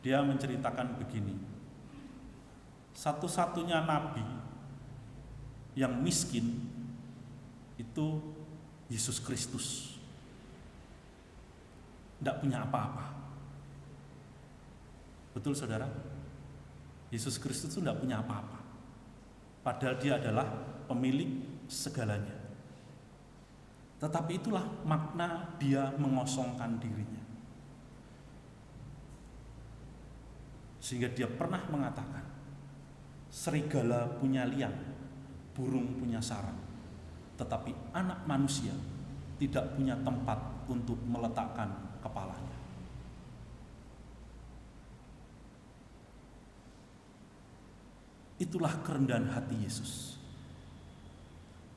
dia menceritakan begini. Satu-satunya nabi yang miskin itu Yesus Kristus. Tidak punya apa-apa. Betul, saudara? Yesus Kristus itu tidak punya apa-apa. Padahal dia adalah pemilik segalanya. Tetapi itulah makna dia mengosongkan dirinya. Sehingga dia pernah mengatakan, serigala punya liang, burung punya sarang, tetapi anak manusia tidak punya tempat untuk meletakkan kepalanya. Itulah kerendahan hati Yesus.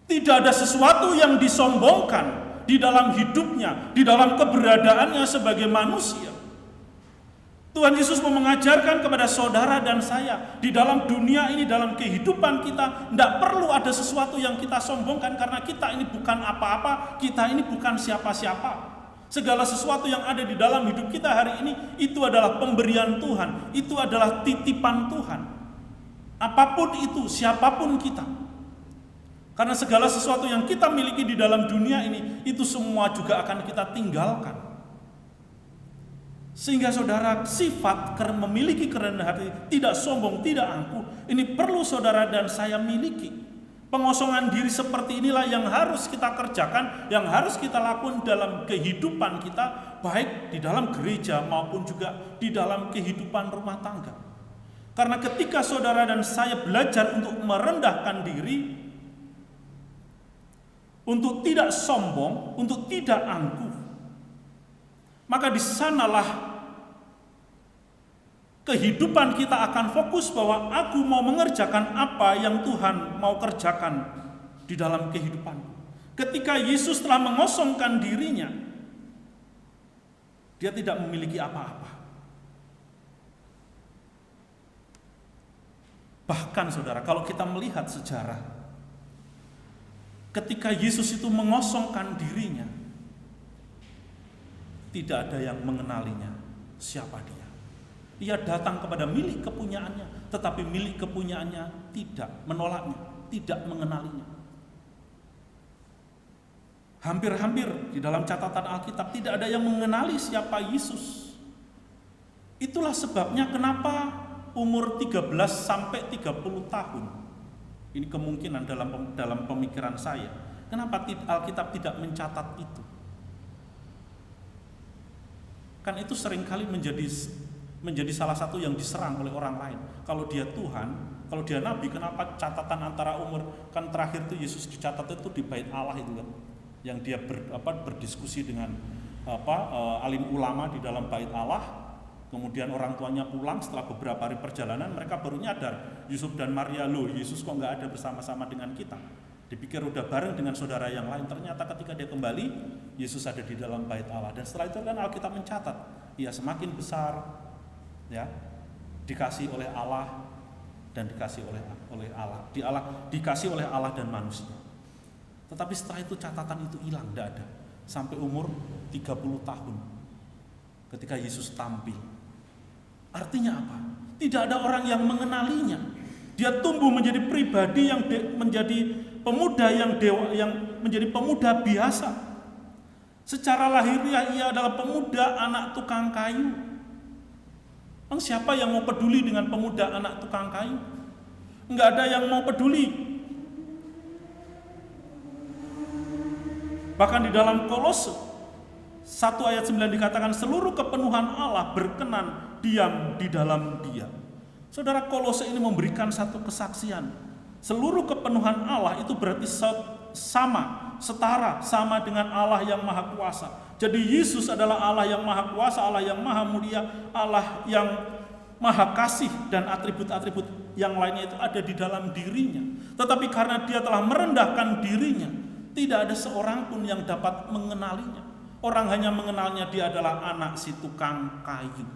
Tidak ada sesuatu yang disombongkan di dalam hidupnya, di dalam keberadaannya sebagai manusia. Tuhan Yesus mau mengajarkan kepada saudara dan saya, di dalam dunia ini, dalam kehidupan kita, tidak perlu ada sesuatu yang kita sombongkan karena kita ini bukan apa-apa, kita ini bukan siapa-siapa. Segala sesuatu yang ada di dalam hidup kita hari ini, itu adalah pemberian Tuhan, itu adalah titipan Tuhan. Apapun itu, siapapun kita. Karena segala sesuatu yang kita miliki di dalam dunia ini, itu semua juga akan kita tinggalkan. Sehingga saudara, sifat memiliki kerendahan hati, tidak sombong, tidak angkuh, ini perlu saudara dan saya miliki. Pengosongan diri seperti inilah yang harus kita kerjakan, yang harus kita lakukan dalam kehidupan kita, baik di dalam gereja maupun juga di dalam kehidupan rumah tangga. Karena ketika saudara dan saya belajar untuk merendahkan diri, untuk tidak sombong, untuk tidak angkuh, maka di sanalah kehidupan kita akan fokus bahwa aku mau mengerjakan apa yang Tuhan mau kerjakan di dalam kehidupanku. Ketika Yesus telah mengosongkan dirinya, dia tidak memiliki apa-apa. Bahkan saudara, kalau kita melihat sejarah, ketika Yesus itu mengosongkan dirinya, tidak ada yang mengenalinya siapa dia. Ia datang kepada milik kepunyaannya, tetapi milik kepunyaannya tidak menolaknya, tidak mengenalinya. Hampir-hampir di dalam catatan Alkitab tidak ada yang mengenali siapa Yesus. Itulah sebabnya kenapa umur 13 sampai 30 tahun, ini kemungkinan dalam pemikiran saya, kenapa Alkitab tidak mencatat itu? Kan itu seringkali menjadi salah satu yang diserang oleh orang lain. Kalau dia Tuhan, kalau dia Nabi, kenapa catatan antara umur, kan terakhir itu Yesus dicatat itu di bait Allah itu kan, yang dia berdiskusi dengan alim ulama di dalam bait Allah. Kemudian orang tuanya pulang setelah beberapa hari perjalanan, mereka baru nyadar Yusuf dan Maria, loh Yesus kok nggak ada bersama-sama dengan kita. Dipikir udah bareng dengan saudara yang lain, ternyata ketika dia kembali, Yesus ada di dalam bait Allah. Dan setelah itu kan Alkitab mencatat, ia semakin besar, ya, dikasih oleh Allah dan dikasih oleh Allah. Dikasih oleh Allah dan manusia. Tetapi setelah itu catatan itu hilang, tidak ada. Sampai umur 30 tahun ketika Yesus tampil. Artinya apa? Tidak ada orang yang mengenalinya. Dia tumbuh menjadi pribadi yang menjadi pemuda yang menjadi pemuda biasa. Secara lahiriah ia adalah pemuda anak tukang kayu. Siapa yang mau peduli dengan pemuda anak tukang kayu? Enggak ada yang mau peduli. Bahkan di dalam Kolose 1 ayat 9 dikatakan seluruh kepenuhan Allah berkenan diam di dalam Dia. Saudara, Kolose ini memberikan satu kesaksian. Seluruh kepenuhan Allah itu berarti setara dengan Allah yang Maha Kuasa. Jadi Yesus adalah Allah yang Maha Kuasa, Allah yang Maha Mulia, Allah yang Maha Kasih, dan atribut-atribut yang lainnya itu ada di dalam dirinya. Tetapi karena dia telah merendahkan dirinya, tidak ada seorang pun yang dapat mengenalinya. Orang hanya mengenalnya dia adalah anak si tukang kayu.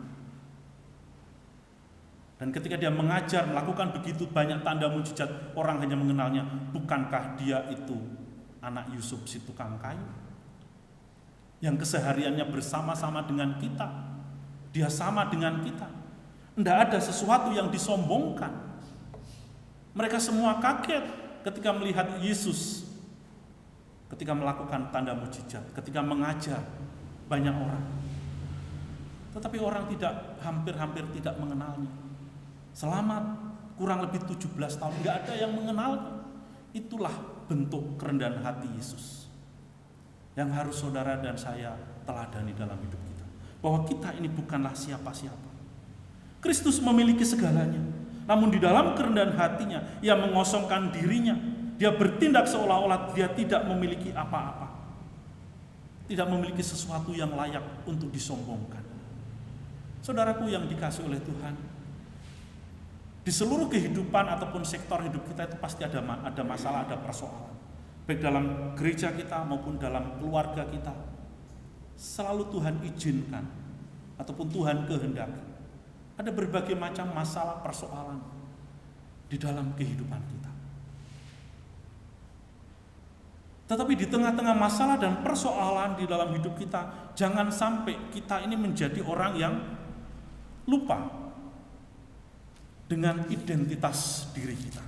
Dan ketika dia mengajar, melakukan begitu banyak tanda mujizat, orang hanya mengenalnya, bukankah dia itu anak Yusuf si tukang kayu? Yang kesehariannya bersama-sama dengan kita. Dia sama dengan kita. Tidak ada sesuatu yang disombongkan. Mereka semua kaget ketika melihat Yesus, ketika melakukan tanda mujizat, ketika mengajar banyak orang. Tetapi orang hampir tidak mengenalnya. Selama kurang lebih 17 tahun nggak ada yang mengenalnya. Itulah bentuk kerendahan hati Yesus yang harus saudara dan saya teladani dalam hidup kita. Bahwa kita ini bukanlah siapa-siapa. Kristus memiliki segalanya. Namun di dalam kerendahan hatinya, ia mengosongkan dirinya. Dia bertindak seolah-olah dia tidak memiliki apa-apa. Tidak memiliki sesuatu yang layak untuk disombongkan. Saudaraku yang dikasih oleh Tuhan, di seluruh kehidupan ataupun sektor hidup kita itu pasti ada masalah, ada persoalan. Baik dalam gereja kita maupun dalam keluarga kita. Selalu Tuhan izinkan ataupun Tuhan kehendaki. Ada berbagai macam masalah, persoalan di dalam kehidupan kita. Tetapi di tengah-tengah masalah dan persoalan di dalam hidup kita, jangan sampai kita ini menjadi orang yang lupa dengan identitas diri kita.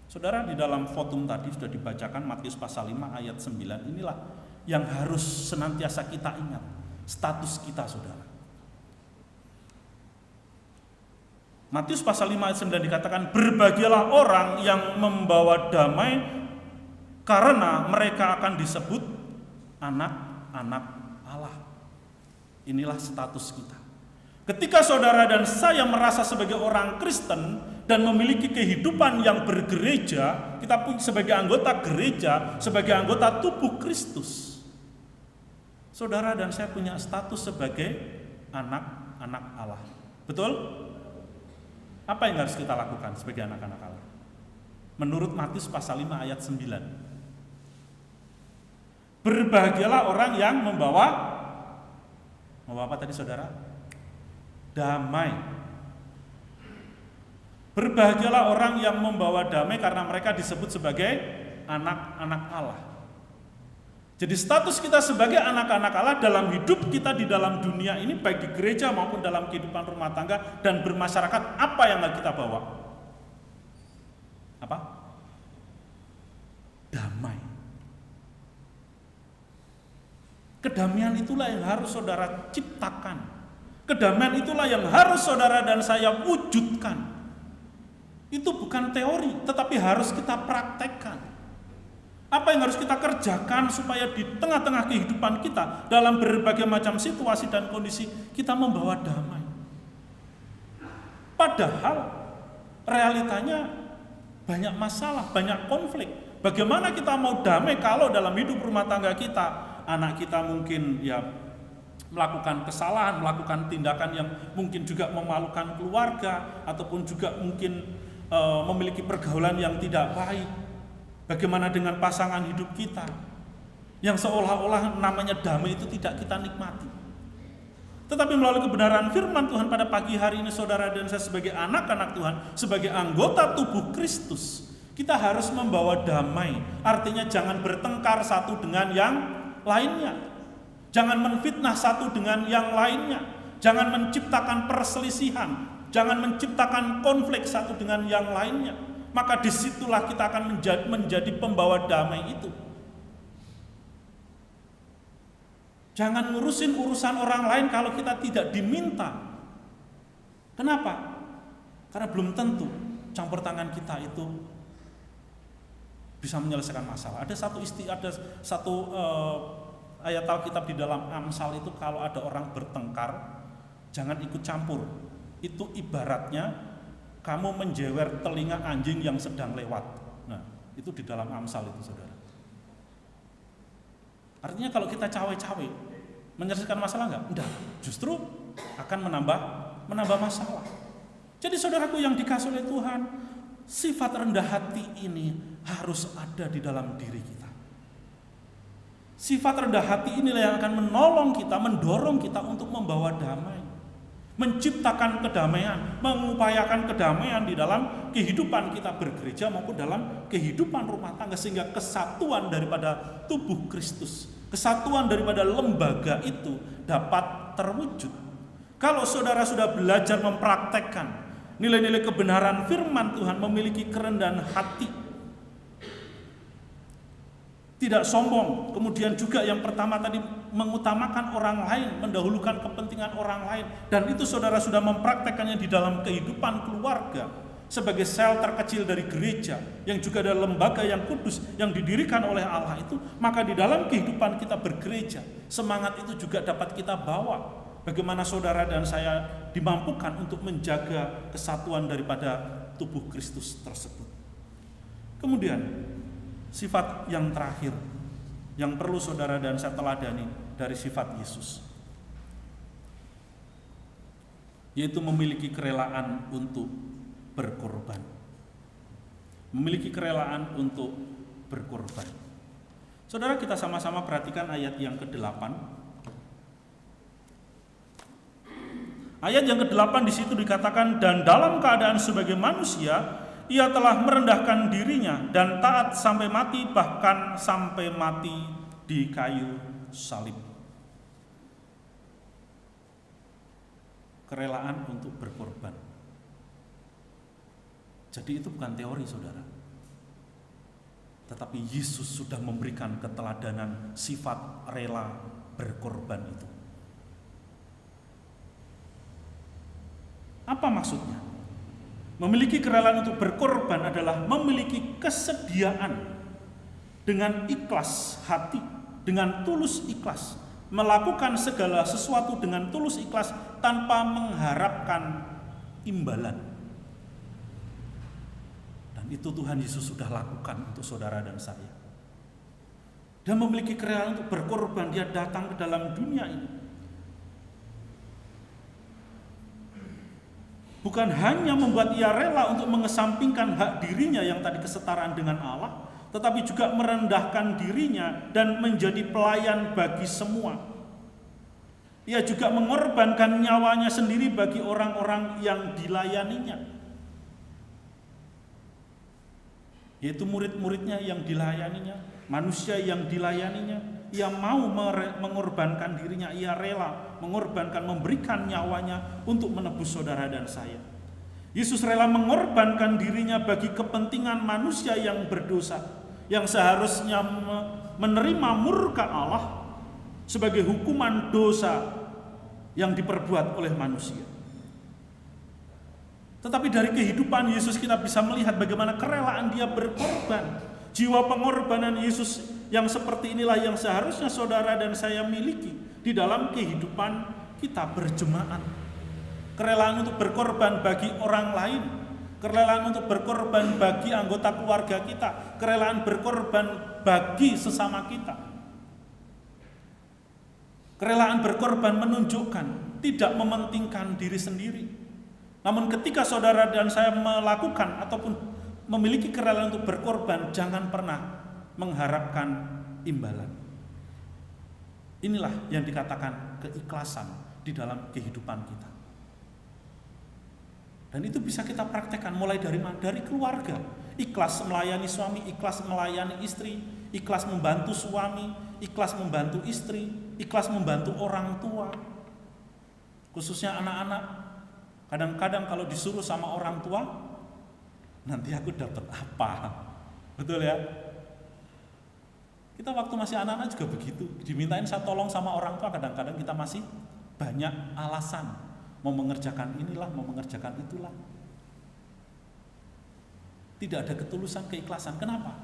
Saudara, di dalam fotum tadi sudah dibacakan Matius pasal 5 ayat 9. Inilah yang harus senantiasa kita ingat, status kita, saudara. Matius pasal 5 ayat 9 dikatakan, berbahagialah orang yang membawa damai, karena mereka akan disebut anak-anak Allah. Inilah status kita. Ketika saudara dan saya merasa sebagai orang Kristen dan memiliki kehidupan yang bergereja, kita pun sebagai anggota gereja, sebagai anggota tubuh Kristus, saudara dan saya punya status sebagai anak-anak Allah. Betul? Apa yang harus kita lakukan sebagai anak-anak Allah? Menurut Matius pasal 5 ayat 9. Berbahagialah orang yang membawa apa tadi, saudara? Damai. Berbahagialah orang yang membawa damai, karena mereka disebut sebagai anak-anak Allah. Jadi status kita sebagai anak-anak Allah dalam hidup kita di dalam dunia ini, baik di gereja maupun dalam kehidupan rumah tangga dan bermasyarakat, apa yang kita bawa? Apa? Damai. Kedamaian itulah yang harus saudara ciptakan. Kedamaian itulah yang harus saudara dan saya wujudkan. Itu bukan teori, tetapi harus kita praktekkan. Apa yang harus kita kerjakan supaya di tengah-tengah kehidupan kita, dalam berbagai macam situasi dan kondisi, kita membawa damai. Padahal realitanya banyak masalah, banyak konflik. Bagaimana kita mau damai kalau dalam hidup rumah tangga kita, anak kita mungkin ya melakukan kesalahan, melakukan tindakan yang mungkin juga memalukan keluarga, ataupun juga mungkin memiliki pergaulan yang tidak baik. Bagaimana dengan pasangan hidup kita yang seolah-olah namanya damai itu tidak kita nikmati. Tetapi melalui kebenaran firman Tuhan pada pagi hari ini, saudara dan saya sebagai anak-anak Tuhan, sebagai anggota tubuh Kristus, kita harus membawa damai. Artinya jangan bertengkar satu dengan yang lainnya. Jangan menfitnah satu dengan yang lainnya. Jangan menciptakan perselisihan. Jangan menciptakan konflik satu dengan yang lainnya. Maka disitulah kita akan menjadi pembawa damai itu. Jangan ngurusin urusan orang lain kalau kita tidak diminta. Kenapa? Karena belum tentu campur tangan kita itu bisa menyelesaikan masalah. Ada satu ayat Alkitab di dalam Amsal itu, kalau ada orang bertengkar, jangan ikut campur. Itu ibaratnya kamu menjewer telinga anjing yang sedang lewat. Nah, itu di dalam Amsal itu, saudara. Artinya kalau kita cawe-cawe, menyelesaikan masalah enggak? Justru akan menambah masalah. Jadi saudaraku yang dikasihi oleh Tuhan, sifat rendah hati ini harus ada di dalam diri kita. Sifat rendah hati inilah yang akan menolong kita, mendorong kita untuk membawa damai, menciptakan kedamaian, mengupayakan kedamaian di dalam kehidupan kita bergereja maupun dalam kehidupan rumah tangga, sehingga kesatuan daripada tubuh Kristus, kesatuan daripada lembaga itu dapat terwujud. Kalau saudara sudah belajar mempraktekkan nilai-nilai kebenaran firman Tuhan, memiliki kerendahan hati, tidak sombong, kemudian juga yang pertama tadi mengutamakan orang lain, mendahulukan kepentingan orang lain, dan itu saudara sudah mempraktekannya di dalam kehidupan keluarga sebagai sel terkecil dari gereja yang juga ada lembaga yang kudus yang didirikan oleh Allah itu, maka di dalam kehidupan kita bergereja, semangat itu juga dapat kita bawa. Bagaimana saudara dan saya dimampukan untuk menjaga kesatuan daripada tubuh Kristus tersebut. Kemudian sifat yang terakhir yang perlu saudara dan saya teladani dari sifat Yesus, yaitu memiliki kerelaan untuk berkorban. Memiliki kerelaan untuk berkorban. Saudara, kita sama-sama perhatikan ayat yang ke-8. Ayat yang ke-8 di situ dikatakan, dan dalam keadaan sebagai manusia, ia telah merendahkan dirinya dan taat sampai mati, bahkan sampai mati di kayu salib. Kerelaan untuk berkorban. Jadi itu bukan teori, saudara. Tetapi Yesus sudah memberikan keteladanan sifat rela berkorban itu. Apa maksudnya? Memiliki kerelaan untuk berkorban adalah memiliki kesediaan dengan ikhlas hati, dengan tulus ikhlas, melakukan segala sesuatu dengan tulus ikhlas tanpa mengharapkan imbalan. Dan itu Tuhan Yesus sudah lakukan untuk saudara dan saya. Dia memiliki kerelaan untuk berkorban, dia datang ke dalam dunia ini. Bukan hanya membuat ia rela untuk mengesampingkan hak dirinya yang tadi kesetaraan dengan Allah, tetapi juga merendahkan dirinya dan menjadi pelayan bagi semua. Ia juga mengorbankan nyawanya sendiri bagi orang-orang yang dilayaninya, yaitu murid-muridnya yang dilayaninya, manusia yang dilayaninya. Ia mau mengorbankan dirinya, ia rela mengorbankan, memberikan nyawanya untuk menebus saudara dan saya. Yesus rela mengorbankan dirinya bagi kepentingan manusia yang berdosa, yang seharusnya menerima murka Allah sebagai hukuman dosa yang diperbuat oleh manusia. Tetapi dari kehidupan Yesus kita bisa melihat bagaimana kerelaan dia berkorban. Jiwa pengorbanan Yesus yang seperti inilah yang seharusnya saudara dan saya miliki di dalam kehidupan kita berjemaat. Kerelaan untuk berkorban bagi orang lain, kerelaan untuk berkorban bagi anggota keluarga kita, kerelaan berkorban bagi sesama kita. Kerelaan berkorban menunjukkan tidak mementingkan diri sendiri. Namun ketika saudara dan saya melakukan ataupun memiliki kerelaan untuk berkorban, jangan pernah mengharapkan imbalan. Inilah yang dikatakan keikhlasan di dalam kehidupan kita. Dan itu bisa kita praktekkan mulai dari mana? Dari keluarga. Ikhlas melayani suami, ikhlas melayani istri, ikhlas membantu suami, ikhlas membantu istri, ikhlas membantu orang tua. Khususnya anak-anak. Kadang-kadang kalau disuruh sama orang tua, nanti aku dapat apa? Betul ya? Kita waktu masih anak-anak juga begitu. Dimintain saya tolong sama orang tua, kadang-kadang kita masih banyak alasan. Mau mengerjakan inilah, mau mengerjakan itulah. Tidak ada ketulusan, keikhlasan. Kenapa?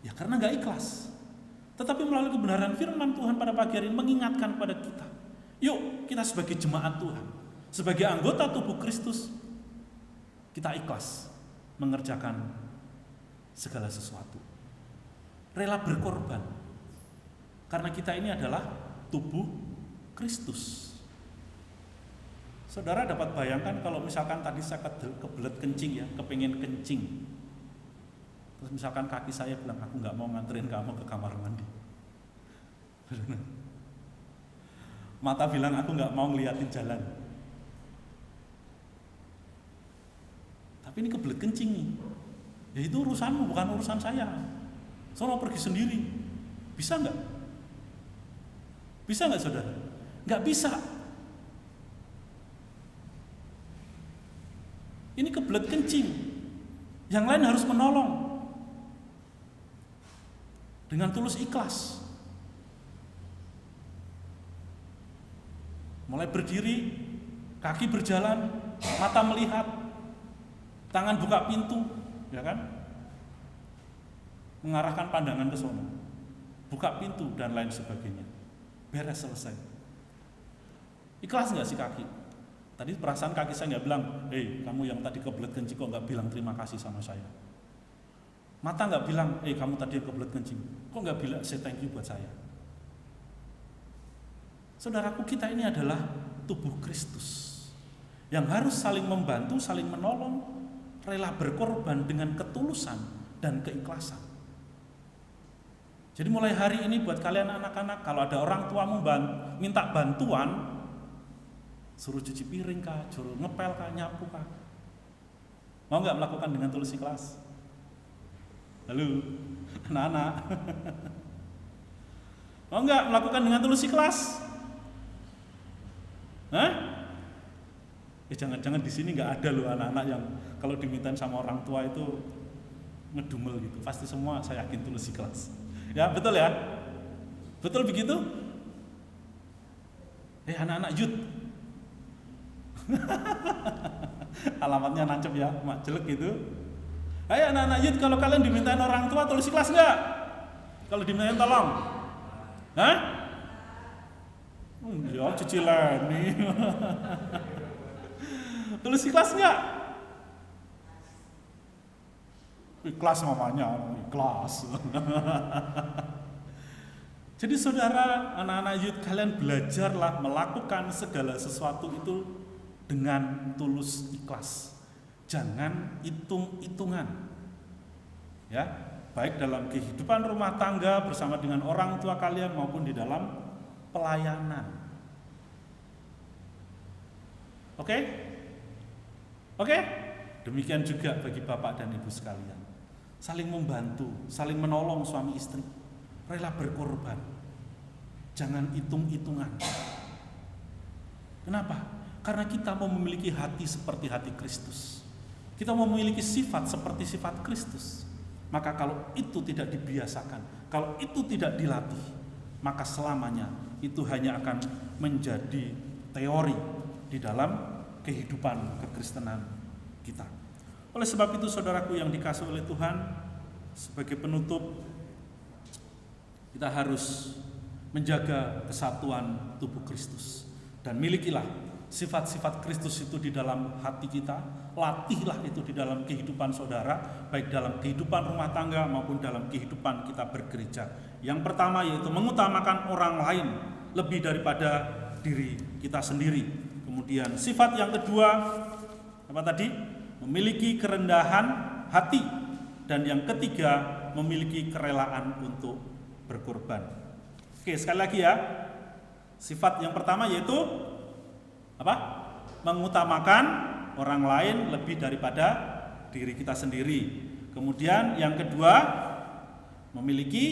Ya karena gak ikhlas. Tetapi melalui kebenaran firman Tuhan pada pagi hari ini mengingatkan pada kita. Yuk kita sebagai jemaat Tuhan, sebagai anggota tubuh Kristus, kita ikhlas mengerjakan segala sesuatu. Rela berkorban. Karena kita ini adalah tubuh Kristus. Saudara dapat bayangkan kalau misalkan tadi saya kebelet kencing ya, kepingin kencing. Terus misalkan kaki saya bilang, aku gak mau nganterin kamu ke kamar mandi. Mata bilang, aku gak mau ngeliatin jalan. Tapi ini kebelet kencing nih. Ya itu urusanmu, bukan urusan saya. Saya mau pergi sendiri. Bisa gak? Bisa gak saudara? Gak bisa. Ini kebelet kencing. Yang lain harus menolong. Dengan tulus ikhlas. Mulai berdiri, kaki berjalan, mata melihat, tangan buka pintu, ya kan? Mengarahkan pandangan ke sono. Buka pintu dan lain sebagainya. Beres, selesai. Ikhlas nggak sih kaki? Tadi perasaan kaki saya nggak bilang, kamu yang tadi kebelet kencing kok nggak bilang terima kasih sama saya. Mata nggak bilang, kamu tadi kebelet kencing, kok nggak bilang say thank you buat saya. Saudaraku, kita ini adalah tubuh Kristus yang harus saling membantu, saling menolong, rela berkorban dengan ketulusan dan keikhlasan. Jadi mulai hari ini buat kalian anak-anak, kalau ada orang tuamu minta bantuan, suruh cuci piring kah, suruh ngepel kah, nyapu kah, Mau nggak melakukan dengan tulus ikhlas? Halo, anak-anak. Mau nggak melakukan dengan tulus ikhlas? Hah? Jangan-jangan di sini nggak ada loh anak-anak yang kalau dimintain sama orang tua itu ngedumel gitu. Pasti semua saya yakin tulus ikhlas. Ya betul ya? Betul begitu? Anak-anak youth. Alamatnya nancep ya, mak jelek gitu. Anak-anak youth, kalau kalian dimintain orang tua tulus ikhlas nggak? Kalau dimintain tolong? Hah? Ya cicilan nih. Tulus ikhlas nggak? Ikhlas namanya, ikhlas. Jadi saudara, anak-anak youth, kalian belajarlah melakukan segala sesuatu itu dengan tulus ikhlas. Jangan hitung-hitungan. Ya, baik dalam kehidupan rumah tangga bersama dengan orang tua kalian maupun di dalam pelayanan. Oke? Oke? Demikian juga bagi bapak dan ibu sekalian. Saling membantu, saling menolong suami istri. Rela berkorban. Jangan hitung-hitungan. Kenapa? Karena kita mau memiliki hati seperti hati Kristus. Kita mau memiliki sifat seperti sifat Kristus. Maka kalau itu tidak dibiasakan, kalau itu tidak dilatih, maka selamanya itu hanya akan menjadi teori di dalam kehidupan kekristenan kita. Oleh sebab itu saudaraku yang dikasihi oleh Tuhan, sebagai penutup kita harus menjaga kesatuan tubuh Kristus dan milikilah sifat-sifat Kristus itu di dalam hati kita. Latihlah itu di dalam kehidupan saudara, baik dalam kehidupan rumah tangga maupun dalam kehidupan kita bergereja. Yang pertama yaitu mengutamakan orang lain lebih daripada diri kita sendiri. Kemudian sifat yang kedua apa tadi? Memiliki kerendahan hati. Dan yang ketiga memiliki kerelaan untuk berkorban. Oke, sekali lagi ya. Sifat yang pertama yaitu apa? Mengutamakan orang lain lebih daripada diri kita sendiri. Kemudian yang kedua memiliki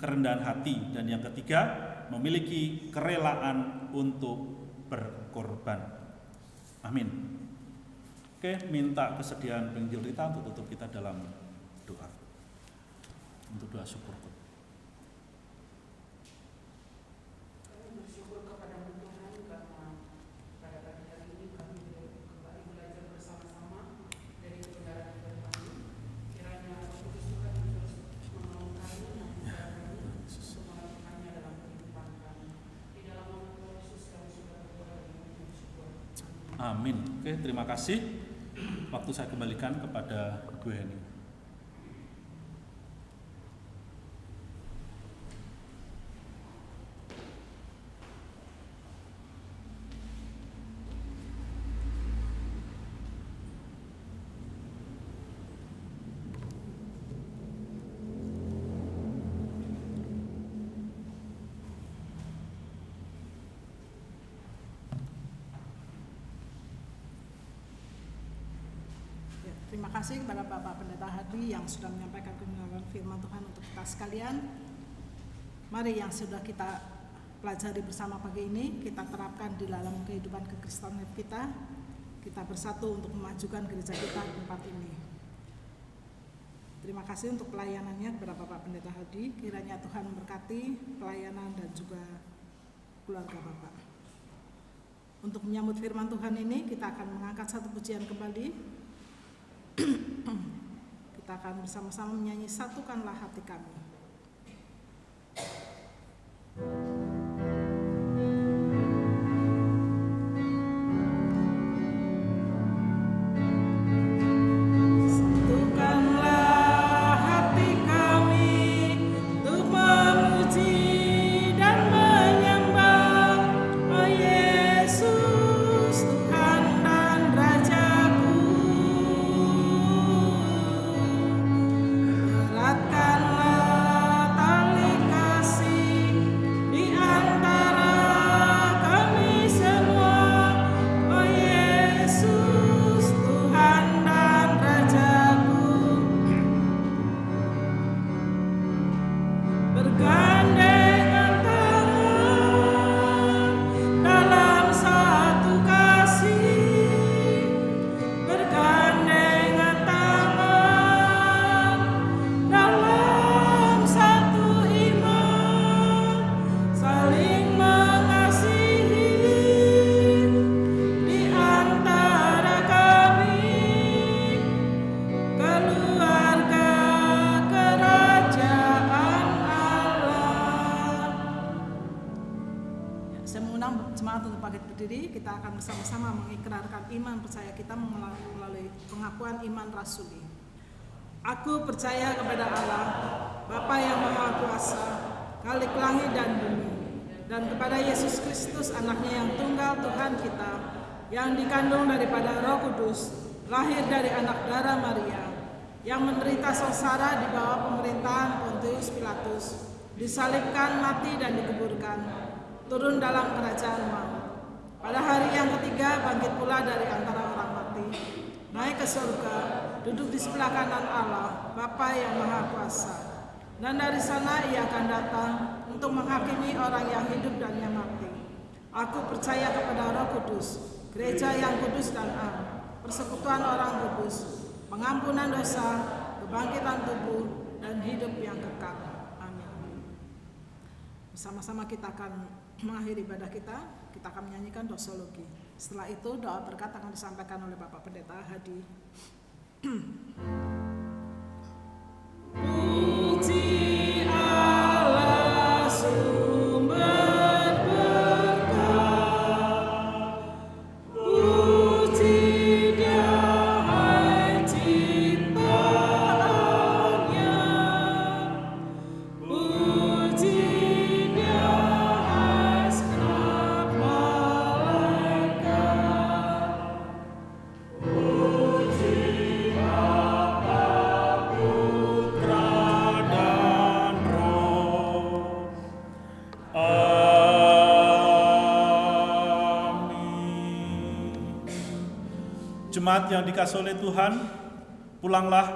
kerendahan hati, dan yang ketiga memiliki kerelaan untuk berkorban. Amin. Oke, minta kesediaan penginjil kita untuk tutup kita dalam doa. Untuk doa syukur. Amin. Oke, terima kasih. Waktu saya kembalikan kepada Bu Heni. Terima kasih kepada Bapak Pendeta Hadi yang sudah menyampaikan kebenaran firman Tuhan untuk kita sekalian. Mari yang sudah kita pelajari bersama pagi ini, kita terapkan di dalam kehidupan kekristenan kita. Kita bersatu untuk memajukan gereja kita di tempat ini. Terima kasih untuk pelayanannya kepada Bapak Pendeta Hadi. Kiranya Tuhan memberkati pelayanan dan juga keluarga Bapak. Untuk menyambut firman Tuhan ini, kita akan mengangkat satu pujian kembali. Kita akan bersama-sama menyanyi Satukanlah Hati Kami. Eratkanlah Bergandengan tangan dalam satu kasih, bergandengan tangan dalam satu iman, saling mengasihi di antara kami, keluarga kerajaan Allah. Saya mengundang jemaat untuk bangkit berdiri. Kita akan bersama-sama mengikrarkan iman percaya kita melalui pengakuan iman rasuli. Aku percaya kepada Allah, Bapa yang Maha Kuasa, Khalik langit dan bumi, dan kepada Yesus Kristus, Anaknya yang tunggal Tuhan kita, yang dikandung daripada Roh Kudus, lahir dari anak darah Maria, yang menderita sengsara di bawah pemerintahan Pontius Pilatus, disalibkan, mati dan dikuburkan, turun dalam kerajaan maut. Pada hari yang ketiga bangkit pula dari antara orang mati, naik ke surga, duduk di sebelah kanan Allah, Bapa yang Maha Kuasa. Dan dari sana Ia akan datang untuk menghakimi orang yang hidup dan yang mati. Aku percaya kepada Roh Kudus, gereja yang kudus dan am, persekutuan orang kudus, pengampunan dosa, kebangkitan tubuh, dan hidup yang kekal. Amin. Bersama-sama kita akan mengakhiri ibadah kita. Kita akan menyanyikan doxologi. Setelah itu doa berkat akan disampaikan oleh Bapak Pendeta Hadi. Puji Allah sumber berkat, puji Dia hai ciptaannya, puji Dia hai segenap malaikat, puji Bapa, Putra dan Roh. Amin. Jemaat yang dikasihi oleh Tuhan, pulanglah,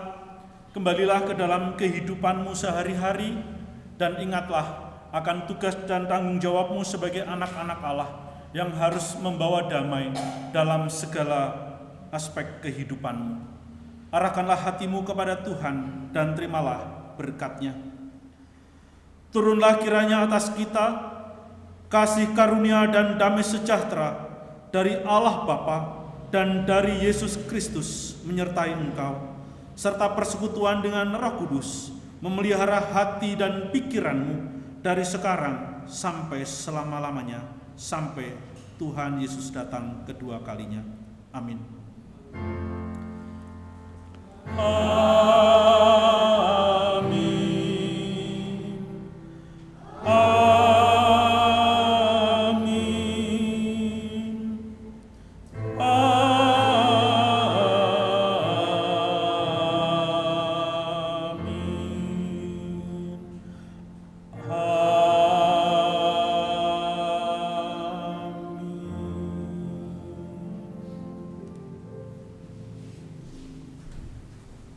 kembalilah ke dalam kehidupanmu sehari-hari, dan ingatlah akan tugas dan tanggung jawabmu sebagai anak-anak Allah yang harus membawa damai dalam segala aspek kehidupanmu. Arahkanlah hatimu kepada Tuhan dan terimalah berkat-Nya. Turunlah kiranya atas kita kasih karunia dan damai sejahtera dari Allah Bapa dan dari Yesus Kristus menyertai engkau, serta persekutuan dengan Roh Kudus memelihara hati dan pikiranmu dari sekarang sampai selama-lamanya, sampai Tuhan Yesus datang kedua kalinya. Amin. Amin. Amin.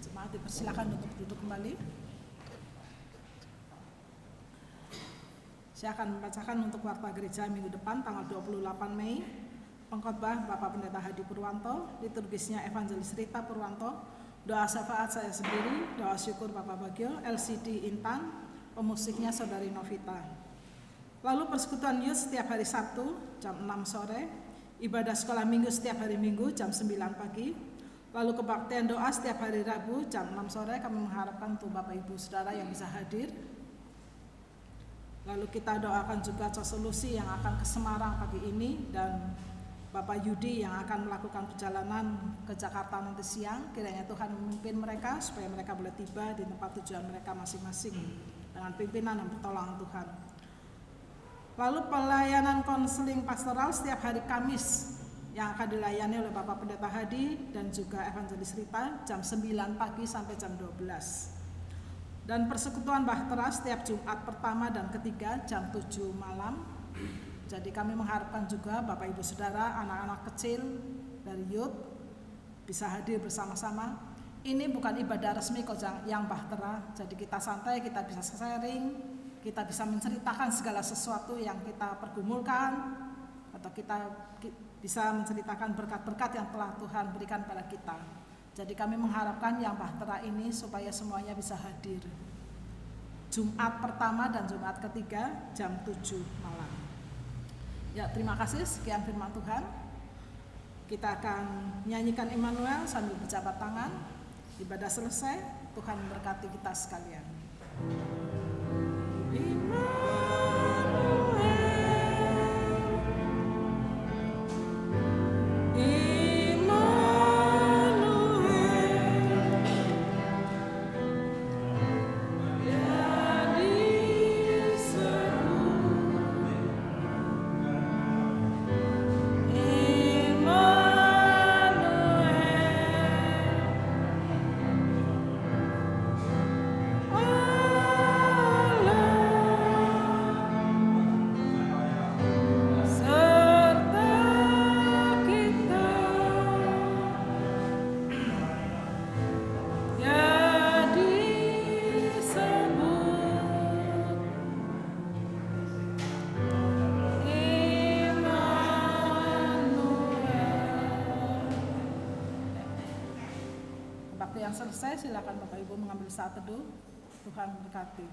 Jemaat dipersilakan untuk duduk kembali. Saya akan membacakan untuk warta gereja minggu depan tanggal 28 Mei. Pengkhotbah Bapak Pendeta Hadi Purwanto, liturgisnya Evangelis Rita Purwanto, doa syafaat saya sendiri, doa syukur Bapak Bagio, LCD Intan, pemusiknya Saudari Novita. Lalu persekutuan youth setiap hari Sabtu jam 6 sore, ibadah sekolah minggu setiap hari Minggu jam 9 pagi, lalu kebaktian doa setiap hari Rabu jam 6 sore. Kami mengharapkan untuk Bapak Ibu Saudara yang bisa hadir. Lalu kita doakan juga solusi yang akan ke Semarang pagi ini, dan Bapak Yudi yang akan melakukan perjalanan ke Jakarta nanti siang. Kiranya Tuhan memimpin mereka supaya mereka boleh tiba di tempat tujuan mereka masing-masing dengan pimpinan dan pertolongan Tuhan. Lalu pelayanan konseling pastoral setiap hari Kamis yang akan dilayani oleh Bapak Pendeta Hadi dan juga Evangelis Rita jam 9 pagi sampai jam 12. Dan persekutuan Bahtera setiap Jumat pertama dan ketiga jam 7 malam. Jadi kami mengharapkan juga Bapak Ibu Saudara, anak-anak kecil dari youth bisa hadir bersama-sama. Ini bukan ibadah resmi kok yang Bahtera, jadi kita santai, kita bisa sharing, kita bisa menceritakan segala sesuatu yang kita pergumulkan, atau kita bisa menceritakan berkat-berkat yang telah Tuhan berikan pada kita. Jadi kami mengharapkan yang Bahtera ini supaya semuanya bisa hadir Jumat pertama dan Jumat ketiga jam 7 malam. Ya, terima kasih, sekian firman Tuhan. Kita akan nyanyikan Immanuel sambil berjabat tangan. Ibadah selesai, Tuhan memberkati kita sekalian. Waktu yang selesai, silakan Bapak Ibu mengambil saat teduh. Tuhan memberkati.